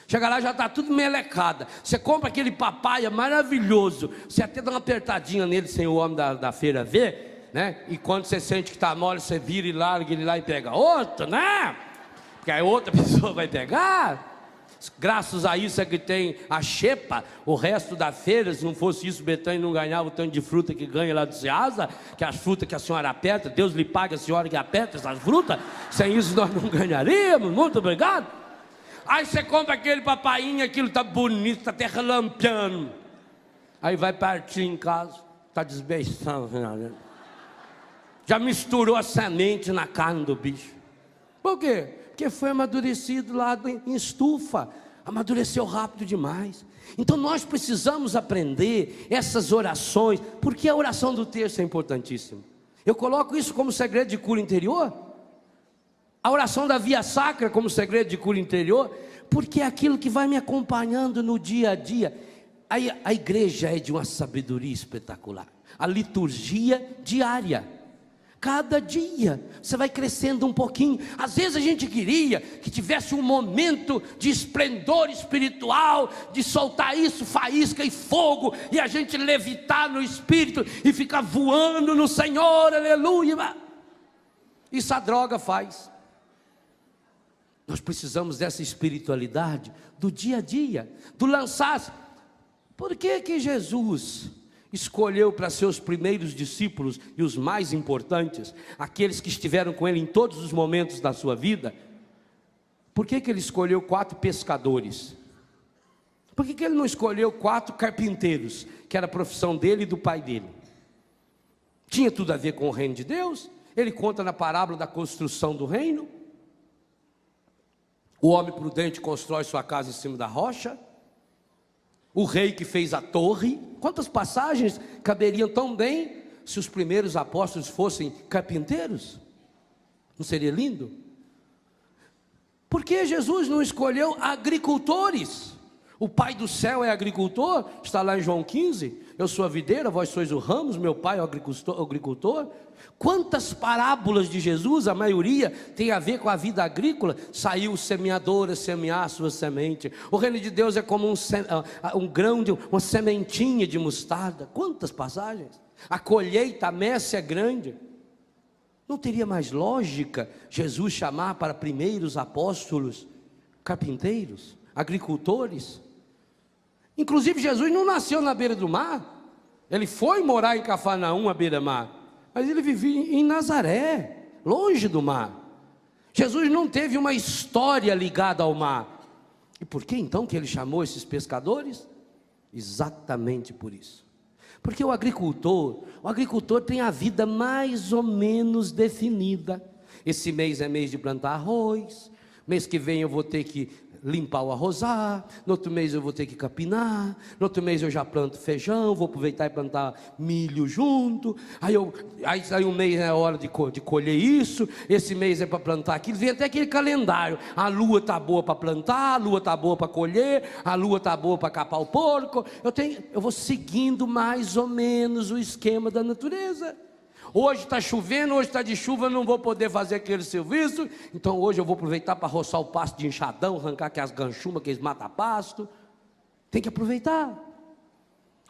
[SPEAKER 1] Chega lá já está tudo melecada. Você compra aquele papaya maravilhoso, você até dá uma apertadinha nele sem o homem da feira ver, né? E quando você sente que está mole, você vira e larga ele lá e pega outro, né? Porque aí outra pessoa vai pegar. Graças a isso é que tem a xepa. O resto da feira, se não fosse isso, Betânia não ganhava o tanto de fruta que ganha lá do Ceasa, que as frutas que a senhora aperta, Deus lhe paga a senhora que aperta essas frutas. Sem isso nós não ganharíamos. Muito obrigado. Aí você compra aquele papainho, aquilo está bonito, está até relampeando. Aí vai partir em casa, está desbeiçando. Já misturou a semente na carne do bicho. Por quê? Porque foi amadurecido lá em estufa, amadureceu rápido demais. Então nós precisamos aprender essas orações, porque a oração do texto é importantíssima. Eu coloco isso como segredo de cura interior, a oração da via sacra como segredo de cura interior, porque é aquilo que vai me acompanhando no dia a dia. A igreja é de uma sabedoria espetacular, a liturgia diária. Cada dia você vai crescendo um pouquinho. Às vezes a gente queria que tivesse um momento de esplendor espiritual, de soltar isso, faísca e fogo, e a gente levitar no Espírito e ficar voando no Senhor, aleluia. Isso a droga faz. Nós precisamos dessa espiritualidade do dia a dia, do lançar. Por que Jesus escolheu para seus primeiros discípulos e os mais importantes, aqueles que estiveram com ele em todos os momentos da sua vida? Por que ele escolheu 4 pescadores? Por que ele não escolheu 4 carpinteiros, que era a profissão dele e do pai dele? Tinha tudo a ver com o reino de Deus. Ele conta na parábola da construção do reino. O homem prudente constrói sua casa em cima da rocha. O rei que fez a torre. Quantas passagens caberiam tão bem se os primeiros apóstolos fossem carpinteiros? Não seria lindo? Por que Jesus não escolheu agricultores? O Pai do céu é agricultor, está lá em João 15. Eu sou a videira, vós sois o ramos, meu pai é o agricultor. Quantas parábolas de Jesus, a maioria tem a ver com a vida agrícola. Saiu o semeador a semear a sua semente. O reino de Deus é como um grão, uma sementinha de mostarda. Quantas passagens? A colheita, a messe é grande. Não teria mais lógica Jesus chamar para primeiros apóstolos carpinteiros, agricultores? Inclusive Jesus não nasceu na beira do mar. Ele foi morar em Cafarnaum, à beira-mar, mas ele vivia em Nazaré, longe do mar. Jesus não teve uma história ligada ao mar. E por que então que ele chamou esses pescadores? Exatamente por isso. Porque o agricultor tem a vida mais ou menos definida. Esse mês é mês de plantar arroz, mês que vem eu vou ter que limpar o arrozar, no outro mês eu vou ter que capinar, no outro mês eu já planto feijão, vou aproveitar e plantar milho junto, aí um mês é hora de colher isso, esse mês é para plantar aquilo, vem até aquele calendário, a lua está boa para plantar, a lua está boa para colher, a lua está boa para capar o porco, eu vou seguindo mais ou menos o esquema da natureza. Hoje está chovendo, hoje está de chuva, eu não vou poder fazer aquele serviço, então hoje eu vou aproveitar para roçar o pasto de enxadão, arrancar aquelas ganchumas, aqueles mata-pasto. Tem que aproveitar.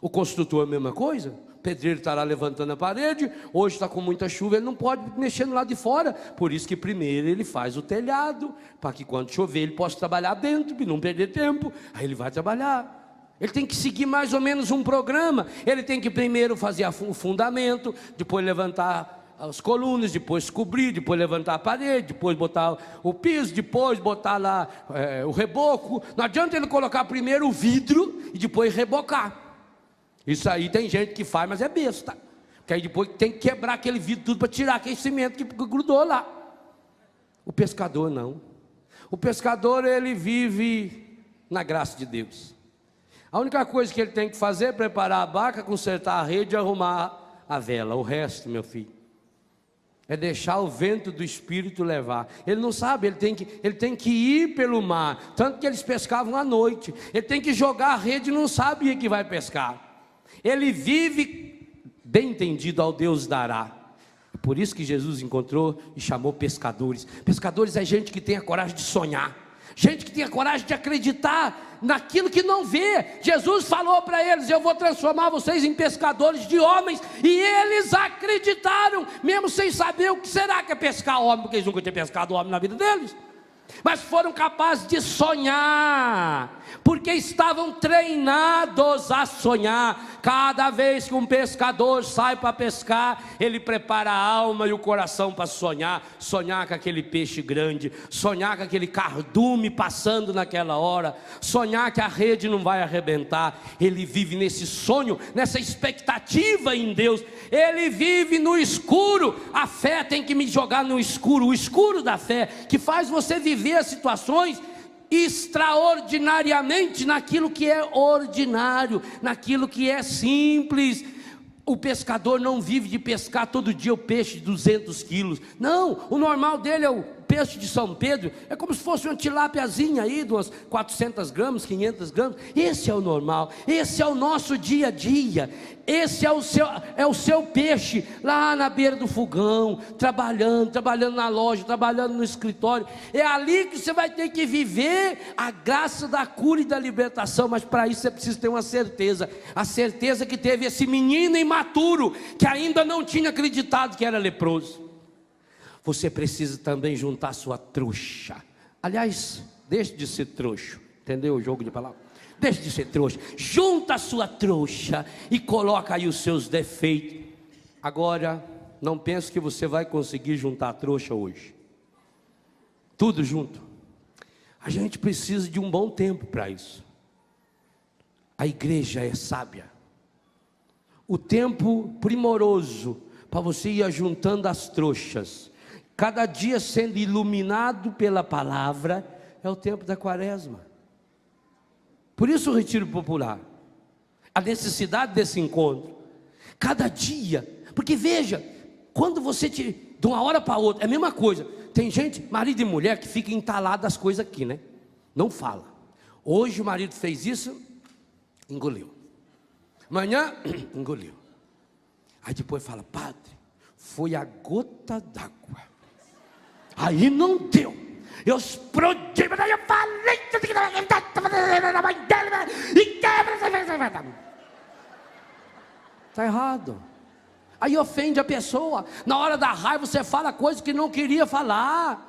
[SPEAKER 1] O construtor é a mesma coisa. O pedreiro está lá levantando a parede, hoje está com muita chuva, ele não pode mexer no lado de fora, por isso que primeiro ele faz o telhado, para que quando chover ele possa trabalhar dentro, e não perder tempo, aí ele vai trabalhar. Ele tem que seguir mais ou menos um programa. Ele tem que primeiro fazer o fundamento, depois levantar as colunas, depois cobrir, depois levantar a parede, depois botar o piso, depois botar lá o reboco. Não adianta ele colocar primeiro o vidro e depois rebocar. Isso aí tem gente que faz, mas é besta, porque aí depois tem que quebrar aquele vidro tudo para tirar aquele cimento que grudou lá. O pescador não. O pescador ele vive na graça de Deus. A única coisa que ele tem que fazer é preparar a barca, consertar a rede e arrumar a vela. O resto, meu filho, é deixar o vento do Espírito levar. Ele não sabe, ele tem que ir pelo mar. Tanto que eles pescavam à noite. Ele tem que jogar a rede e não sabia que vai pescar. Ele vive, bem entendido, ao Deus dará. Por isso que Jesus encontrou e chamou pescadores. Pescadores é gente que tem a coragem de sonhar, gente que tem a coragem de acreditar naquilo que não vê. Jesus falou para eles: eu vou transformar vocês em pescadores de homens. E eles acreditaram, mesmo sem saber o que será que é pescar homem, porque eles nunca tinham pescado homem na vida deles. Mas foram capazes de sonhar, porque estavam treinados a sonhar. Cada vez que um pescador sai para pescar, ele prepara a alma e o coração para sonhar. Sonhar com aquele peixe grande, sonhar com aquele cardume passando naquela hora, sonhar que a rede não vai arrebentar. Ele vive nesse sonho, nessa expectativa em Deus. Ele vive no escuro. A fé tem que me jogar no escuro, o escuro da fé, que faz você viver as situações extraordinariamente naquilo que é ordinário, naquilo que é simples. O pescador não vive de pescar todo dia o peixe de 200 quilos, não, o normal dele é o peixe de São Pedro, é como se fosse uma tilápiazinha aí, de umas 400 gramas, 500 gramas, esse é o normal, esse é o nosso dia a dia, esse é o seu peixe, lá na beira do fogão, trabalhando na loja, trabalhando no escritório. É ali que você vai ter que viver a graça da cura e da libertação. Mas para isso você precisa ter uma certeza, a certeza que teve esse menino imaturo, que ainda não tinha acreditado que era leproso. Você precisa também juntar sua trouxa. Aliás, deixe de ser trouxa, entendeu o jogo de palavras? Deixe de ser trouxa, junta a sua trouxa e coloca aí os seus defeitos. Agora, não pense que você vai conseguir juntar a trouxa hoje, tudo junto. A gente precisa de um bom tempo para isso. A igreja é sábia. O tempo primoroso para você ir juntando as trouxas, cada dia sendo iluminado pela palavra, é o tempo da quaresma. Por isso o retiro popular, a necessidade desse encontro, cada dia, porque veja, quando você de uma hora para outra, é a mesma coisa. Tem gente, marido e mulher, que fica entalado das coisas aqui, né? Não fala. Hoje o marido fez isso, engoliu. Amanhã, engoliu. Aí depois fala: padre, foi a gota d'água. Aí não deu. Eu explodi, mas aí eu falei. Está errado. Aí ofende a pessoa. Na hora da raiva você fala coisas que não queria falar.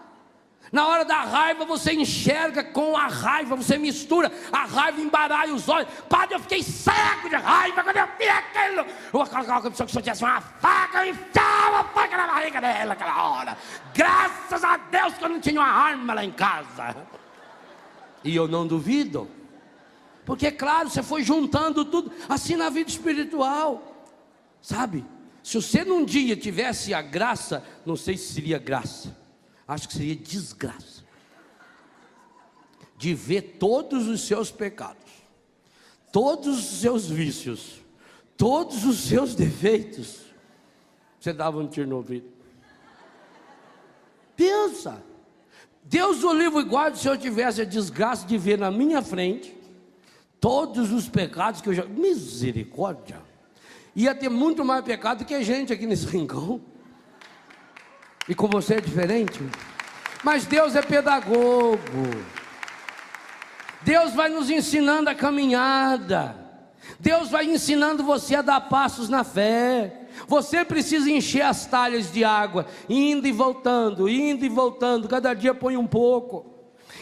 [SPEAKER 1] Na hora da raiva você enxerga com a raiva, você mistura a raiva, embaralha os olhos. Padre, eu fiquei cego de raiva quando eu vi aquilo. Aquela pessoa que só tivesse uma faca, eu enfiava a faca na barriga dela naquela hora. Graças a Deus que eu não tinha uma arma lá em casa. E eu não duvido, porque claro, você foi juntando tudo, assim na vida espiritual, sabe? Se você num dia tivesse a graça, não sei se seria graça, acho que seria desgraça, de ver todos os seus pecados, todos os seus vícios, todos os seus defeitos, você dava um tiro no ouvido. Pensa, Deus o livre e guarde, se eu tivesse a desgraça de ver na minha frente todos os pecados que eu já... Misericórdia! Ia ter muito mais pecado que gente aqui nesse rincão. E com você é diferente. Mas Deus é pedagogo. Deus vai nos ensinando a caminhada. Deus vai ensinando você a dar passos na fé. Você precisa encher as talhas de água, indo e voltando, cada dia põe um pouco.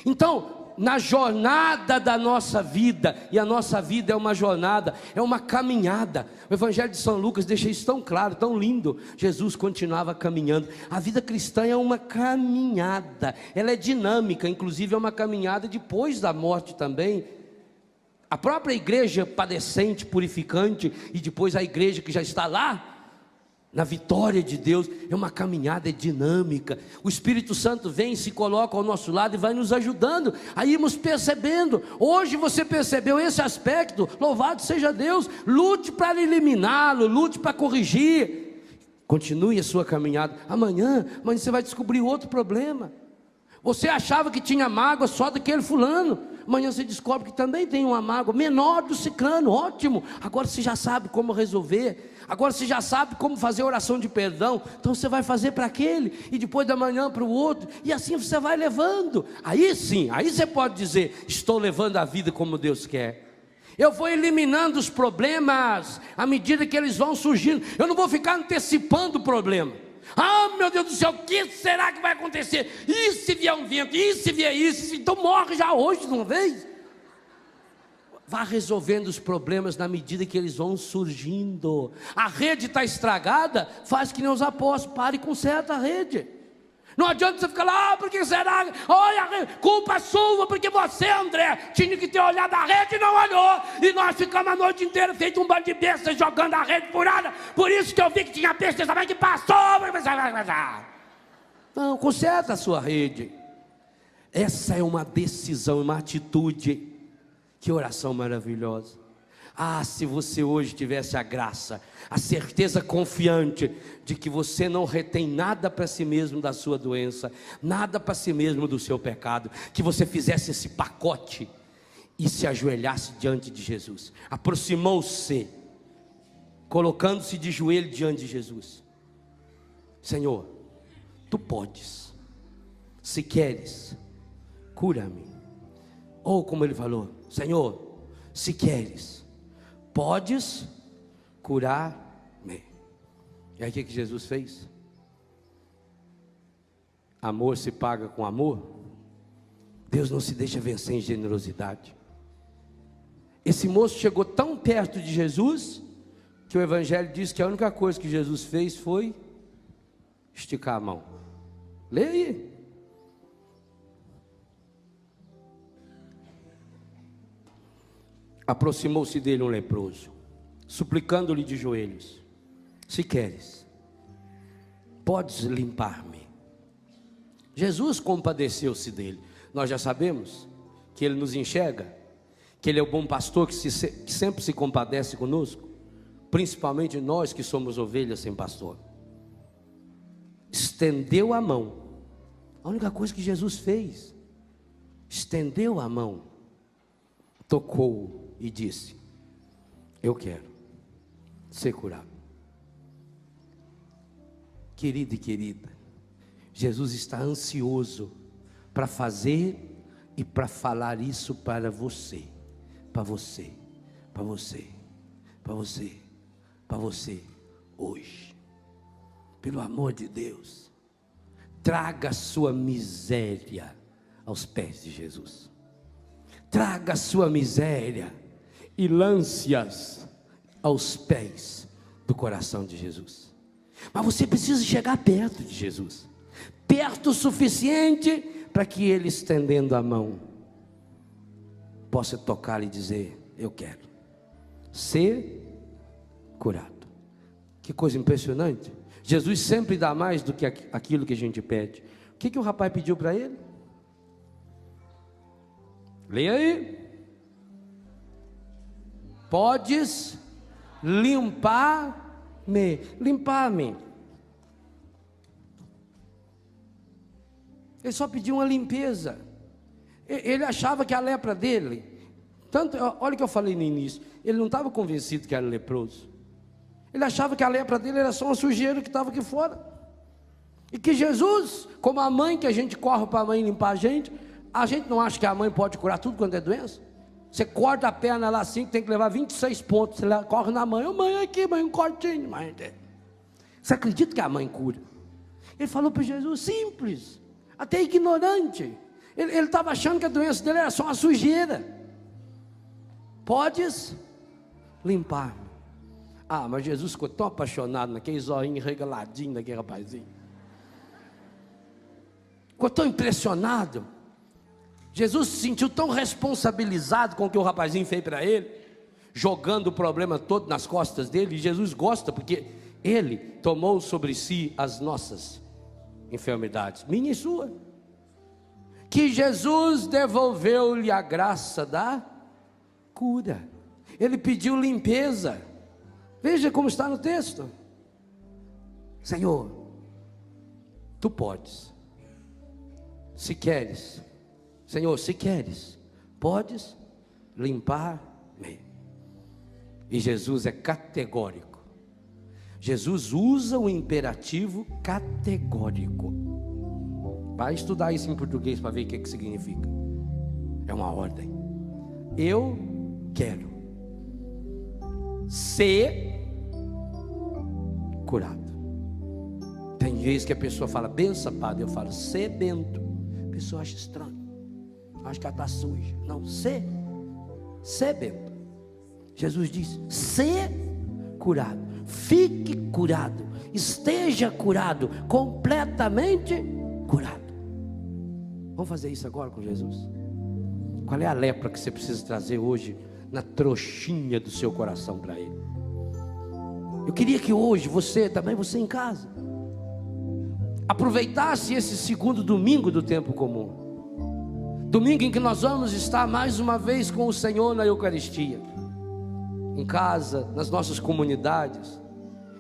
[SPEAKER 1] Então, na jornada da nossa vida, e a nossa vida é uma jornada, é uma caminhada. O Evangelho de São Lucas deixa isso tão claro, tão lindo. Jesus continuava caminhando. A vida cristã é uma caminhada, ela é dinâmica, inclusive é uma caminhada depois da morte também. A própria igreja padecente, purificante, e depois a igreja que já está lá, na vitória de Deus, é uma caminhada dinâmica. O Espírito Santo vem, se coloca ao nosso lado e vai nos ajudando a irmos percebendo. Hoje você percebeu esse aspecto, louvado seja Deus. Lute para eliminá-lo, lute para corrigir. Continue a sua caminhada. Amanhã você vai descobrir outro problema. Você achava que tinha mágoa só daquele fulano, amanhã você descobre que também tem uma mágoa menor do ciclano, ótimo, agora você já sabe como resolver, agora você já sabe como fazer oração de perdão, então você vai fazer para aquele, e depois da manhã para o outro, e assim você vai levando, aí sim, aí você pode dizer, estou levando a vida como Deus quer. Eu vou eliminando os problemas, à medida que eles vão surgindo, eu não vou ficar antecipando o problema. Ah, meu Deus do céu, o que será que vai acontecer? E se vier um vento? E se vier isso? Então morre já hoje de uma vez. Vá resolvendo os problemas na medida que eles vão surgindo. A rede está estragada, faz que nem os apóstolos, pare e conserta a rede. Não adianta você ficar lá, porque será? Olha, culpa sua, porque você, André, tinha que ter olhado a rede e não olhou. E nós ficamos a noite inteira feito um bando de bestas jogando a rede furada. Por isso que eu vi que tinha peixe dessa que passou. Não, conserta a sua rede. Essa é uma decisão, uma atitude. Que oração maravilhosa. Ah, se você hoje tivesse a graça, a certeza confiante de que você não retém nada para si mesmo da sua doença, nada para si mesmo do seu pecado, que você fizesse esse pacote e se ajoelhasse diante de Jesus, aproximou-se, colocando-se de joelho diante de Jesus. Senhor, tu podes, se queres, cura-me. Ou como ele falou, Senhor, se queres, podes curar-me. E aí o que Jesus fez? Amor se paga com amor. Deus não se deixa vencer em generosidade. Esse moço chegou tão perto de Jesus, que o Evangelho diz que a única coisa que Jesus fez foi esticar a mão. Lê aí. Aproximou-se dele um leproso, suplicando-lhe de joelhos: se queres, podes limpar-me. Jesus compadeceu-se dele. Nós já sabemos que ele nos enxerga, que ele é o bom pastor que sempre se compadece conosco, principalmente nós que somos ovelhas sem pastor. Estendeu a mão. A única coisa que Jesus fez, estendeu a mão, tocou e disse: eu quero ser curado. Querido e querida, Jesus está ansioso para fazer e para falar isso para você, para você, para você, para você, para você hoje. Pelo amor de Deus, traga a sua miséria aos pés de Jesus. Traga a sua miséria e lance-as aos pés do coração de Jesus. Mas você precisa chegar perto de Jesus, perto o suficiente para que Ele, estendendo a mão, possa tocar e dizer: eu quero ser curado. Que coisa impressionante. Jesus sempre dá mais do que aquilo que a gente pede. O que o rapaz pediu para ele? Leia aí. Podes limpar-me. Limpar-me. Ele só pediu uma limpeza. Ele achava que a lepra dele, olha o que eu falei no início, ele não estava convencido que era leproso. Ele achava que a lepra dele era só uma sujeira que estava aqui fora. E que Jesus, como a mãe que a gente corre para a mãe limpar a gente não acha que a mãe pode curar tudo quando é doença? Você corta a perna lá assim, tem que levar 26 pontos, você corre na mãe: ô mãe, aqui, mãe, um cortinho. Mãe. Você acredita que a mãe cura? Ele falou para Jesus, simples, até ignorante. Ele estava achando que a doença dele era só uma sujeira. Podes limpar-me. Ah, mas Jesus ficou tão apaixonado naquele zoinho regaladinho daquele rapazinho. Ficou tão impressionado. Jesus se sentiu tão responsabilizado com o que o rapazinho fez para ele, jogando o problema todo nas costas dele. E Jesus gosta porque Ele tomou sobre si as nossas enfermidades, minha e sua. Que Jesus devolveu-lhe a graça da cura. Ele pediu limpeza. Veja como está no texto. Senhor, tu podes, se queres. Senhor, se queres, podes limpar-me. E Jesus é categórico. Jesus usa o imperativo categórico. Vai estudar isso em português para ver o que significa. É uma ordem. Eu quero ser curado. Tem vezes que a pessoa fala, benção, padre. Eu falo, ser bento. A pessoa acha estranho. Acho que ela está suja. Não, ser bento. Jesus diz, ser curado. Fique curado. Esteja curado. Completamente curado. Vamos fazer isso agora com Jesus? Qual é a lepra que você precisa trazer hoje na trouxinha do seu coração para Ele? Eu queria que hoje você em casa, aproveitasse esse segundo domingo do tempo comum. Domingo em que nós vamos estar mais uma vez com o Senhor na Eucaristia. Em casa, nas nossas comunidades,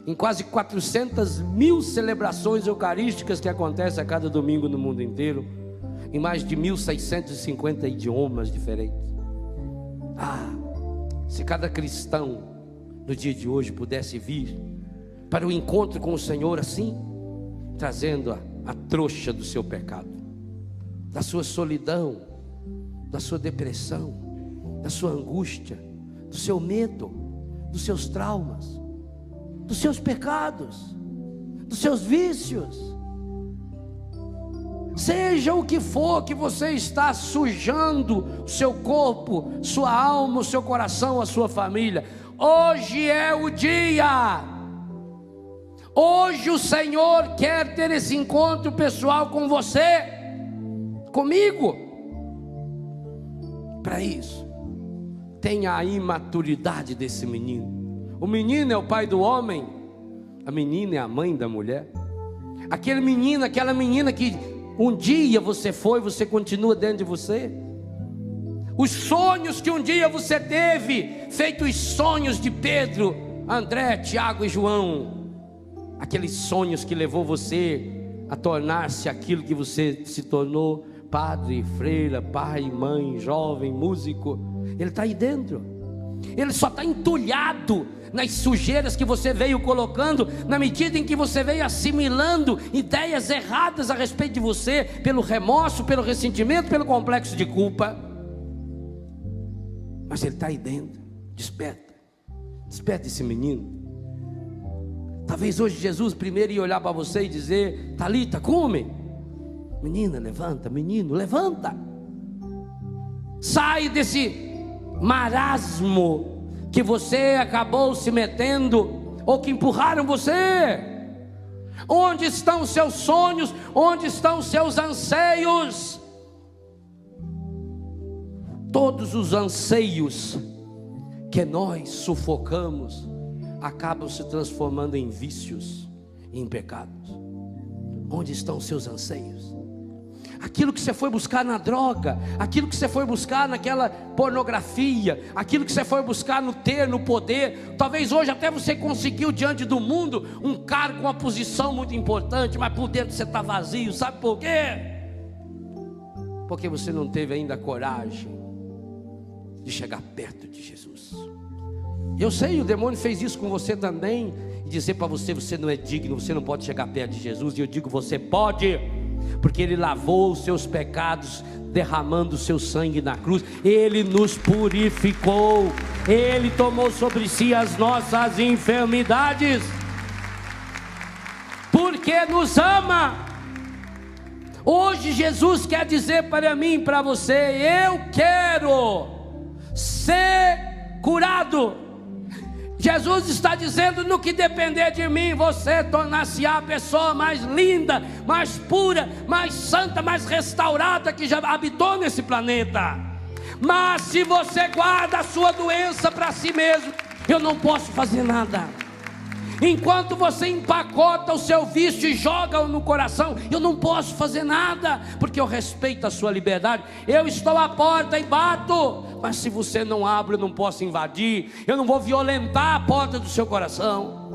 [SPEAKER 1] em quase 400.000 celebrações eucarísticas que acontecem a cada domingo no mundo inteiro, em mais de 1.650 idiomas diferentes. Se cada cristão no dia de hoje pudesse vir para o encontro com o Senhor assim, trazendo a trouxa do seu pecado, da sua solidão, da sua depressão, da sua angústia, do seu medo, dos seus traumas, dos seus pecados, dos seus vícios. Seja o que for que você está sujando o seu corpo, sua alma, o seu coração, a sua família, hoje é o dia. Hoje o Senhor quer ter esse encontro pessoal com você, comigo. Para isso, tenha a imaturidade desse menino. O menino é o pai do homem, a menina é a mãe da mulher. Aquele menino, aquela menina que um dia você continua dentro de você. Os sonhos que um dia você teve, feitos sonhos de Pedro, André, Tiago e João, aqueles sonhos que levou você a tornar-se aquilo que você se tornou, padre, freira, pai, mãe, jovem, músico. Ele está aí dentro. Ele só está entulhado nas sujeiras que você veio colocando, na medida em que você veio assimilando ideias erradas a respeito de você, pelo remorso, pelo ressentimento, pelo complexo de culpa. Mas ele está aí dentro. Desperta esse menino. Talvez hoje Jesus primeiro ia olhar para você e dizer, Talita, come. Menina, levanta. Menino, levanta. Sai desse marasmo que você acabou se metendo, ou que empurraram você. Onde estão os seus sonhos? Onde estão os seus anseios? Todos os anseios que nós sufocamos acabam se transformando em vícios e em pecados. Onde estão os seus anseios? Aquilo que você foi buscar na droga, aquilo que você foi buscar naquela pornografia, aquilo que você foi buscar no ter, no poder. Talvez hoje até você conseguiu diante do mundo um cargo, uma posição muito importante, mas por dentro você está vazio. Sabe por quê? Porque você não teve ainda a coragem de chegar perto de Jesus. Eu sei, o demônio fez isso com você também, e dizer para você, você não é digno, você não pode chegar perto de Jesus. E eu digo, você pode, porque Ele lavou os seus pecados, derramando o seu sangue na cruz. Ele nos purificou, Ele tomou sobre si as nossas enfermidades, porque nos ama. Hoje Jesus quer dizer para mim e para você, eu quero ser curado. Jesus está dizendo, no que depender de mim, você tornar-se-á a pessoa mais linda, mais pura, mais santa, mais restaurada que já habitou nesse planeta. Mas se você guarda a sua doença para si mesmo, eu não posso fazer nada. Enquanto você empacota o seu vício e joga-o no coração, eu não posso fazer nada, porque eu respeito a sua liberdade. Eu estou à porta e bato, mas se você não abre, eu não posso invadir, eu não vou violentar a porta do seu coração.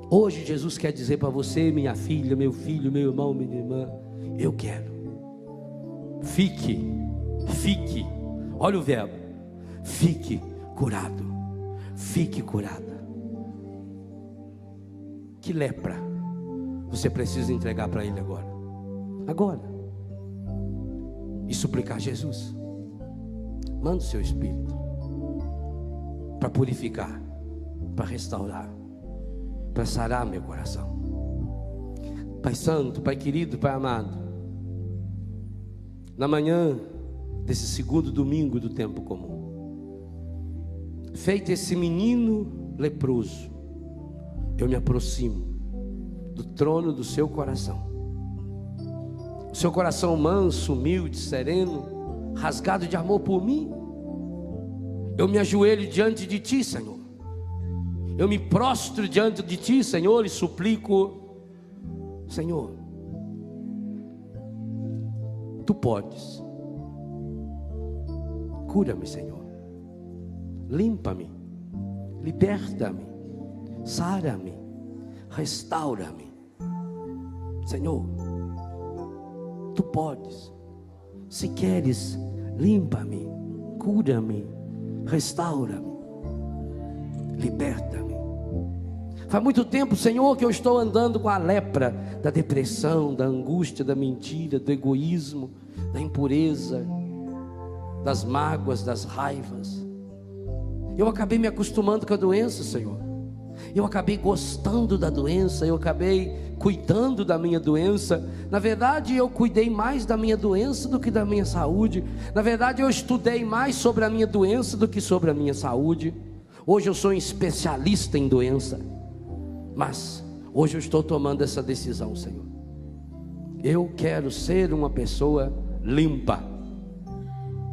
[SPEAKER 1] Hoje Jesus quer dizer para você, minha filha, meu filho, meu irmão, minha irmã, eu quero. Fique Olha o verbo: fique curado, fique curada. Que lepra você precisa entregar para Ele agora? Agora. E suplicar: Jesus, manda o seu Espírito para purificar, para restaurar, para sarar meu coração. Pai Santo, Pai querido, Pai amado, na manhã desse segundo domingo do tempo comum, feito esse menino leproso, eu me aproximo do trono do seu coração. O seu coração manso, humilde, sereno, rasgado de amor por mim. Eu me ajoelho diante de Ti, Senhor. Eu me prostro diante de Ti, Senhor, e suplico: Senhor, Tu podes. Cura-me, Senhor. Limpa-me. Liberta-me. Sara-me. Restaura-me. Senhor, Tu podes. Se queres, limpa-me. Cura-me. Restaura-me. Liberta-me. Faz muito tempo, Senhor, que eu estou andando com a lepra da depressão, da angústia, da mentira, do egoísmo, da impureza, das mágoas, das raivas. Eu acabei me acostumando com a doença, Senhor. Eu acabei gostando da doença, eu acabei cuidando da minha doença. Na verdade, eu cuidei mais da minha doença do que da minha saúde. Na verdade, eu estudei mais sobre a minha doença do que sobre a minha saúde. Hoje eu sou um especialista em doença. Mas hoje eu estou tomando essa decisão, Senhor. Eu quero ser uma pessoa limpa.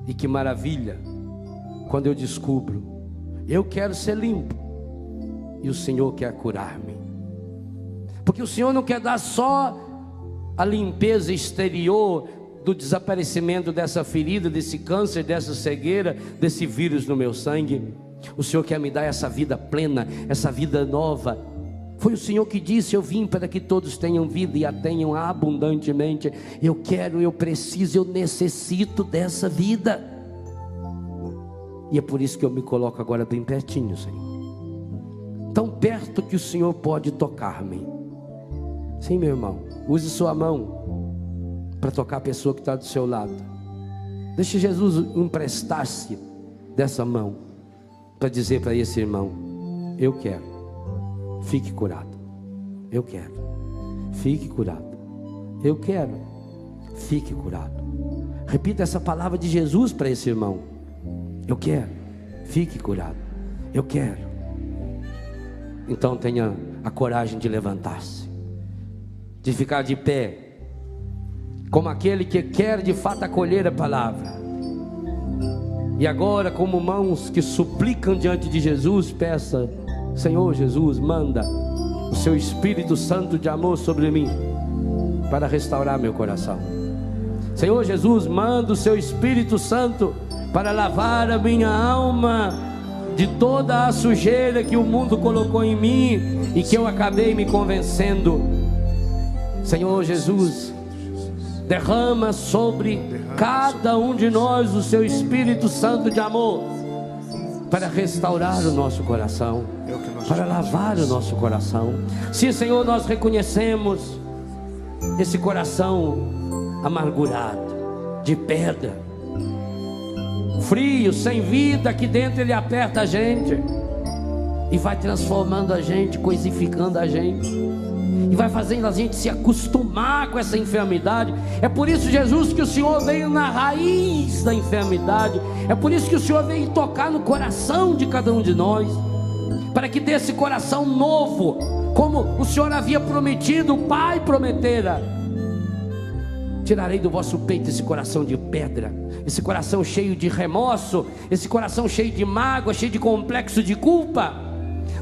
[SPEAKER 1] E que maravilha quando eu descubro: eu quero ser limpo, e o Senhor quer curar-me. Porque o Senhor não quer dar só a limpeza exterior do desaparecimento dessa ferida, desse câncer, dessa cegueira, desse vírus no meu sangue. O Senhor quer me dar essa vida plena, essa vida nova. Foi o Senhor que disse: eu vim para que todos tenham vida e a tenham abundantemente. Eu quero, eu preciso, eu necessito dessa vida. E é por isso que eu me coloco agora bem pertinho, Senhor. Tão perto que o Senhor pode tocar-me. Sim, meu irmão, use sua mão para tocar a pessoa que está do seu lado. Deixe Jesus emprestar-se dessa mão para dizer para esse irmão: eu quero, fique curado. Eu quero, fique curado. Eu quero, fique curado. Repita essa palavra de Jesus para esse irmão: eu quero, fique curado. Eu quero. Então tenha a coragem de levantar-se, de ficar de pé, como aquele que quer de fato acolher a palavra. E agora, como mãos que suplicam diante de Jesus, peça: Senhor Jesus, manda o seu Espírito Santo de amor sobre mim, para restaurar meu coração. Senhor Jesus, manda o seu Espírito Santo para lavar a minha alma de toda a sujeira que o mundo colocou em mim e que eu acabei me convencendo. Senhor Jesus, derrama sobre cada um de nós o seu Espírito Santo de amor, para restaurar o nosso coração, para lavar o nosso coração. Sim, Senhor, nós reconhecemos esse coração amargurado, de pedra, frio, sem vida. Aqui dentro ele aperta a gente e vai transformando a gente, coisificando a gente, e vai fazendo a gente se acostumar com essa enfermidade. É por isso, Jesus, que o Senhor veio na raiz da enfermidade. É por isso que o Senhor veio tocar no coração de cada um de nós, para que desse coração novo, como o Senhor havia prometido, o Pai prometera: tirarei do vosso peito esse coração de pedra, esse coração cheio de remorso, esse coração cheio de mágoa, cheio de complexo de culpa.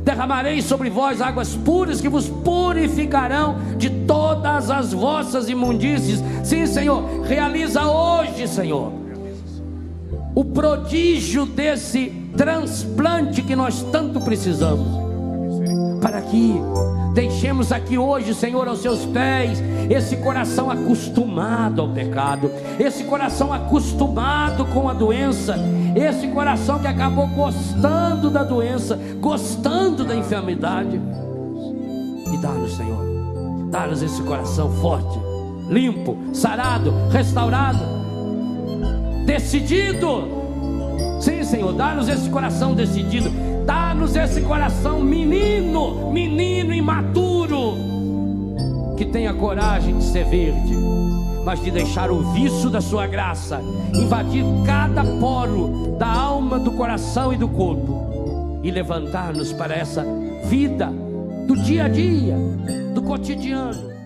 [SPEAKER 1] Derramarei sobre vós águas puras que vos purificarão de todas as vossas imundícies. Sim, Senhor, realiza hoje, Senhor, o prodígio desse transplante que nós tanto precisamos, para aqui. Deixemos aqui hoje, Senhor, aos seus pés, esse coração acostumado ao pecado, esse coração acostumado com a doença, esse coração que acabou gostando da doença, gostando da enfermidade. E dá-nos, Senhor, dá-nos esse coração forte, limpo, sarado, restaurado, decidido. Sim, Senhor, dá-nos esse coração decidido, dá-nos esse coração menino imaturo, que tenha coragem de ser verde, mas de deixar o vício da sua graça invadir cada poro da alma, do coração e do corpo, e levantar-nos para essa vida do dia a dia, do cotidiano.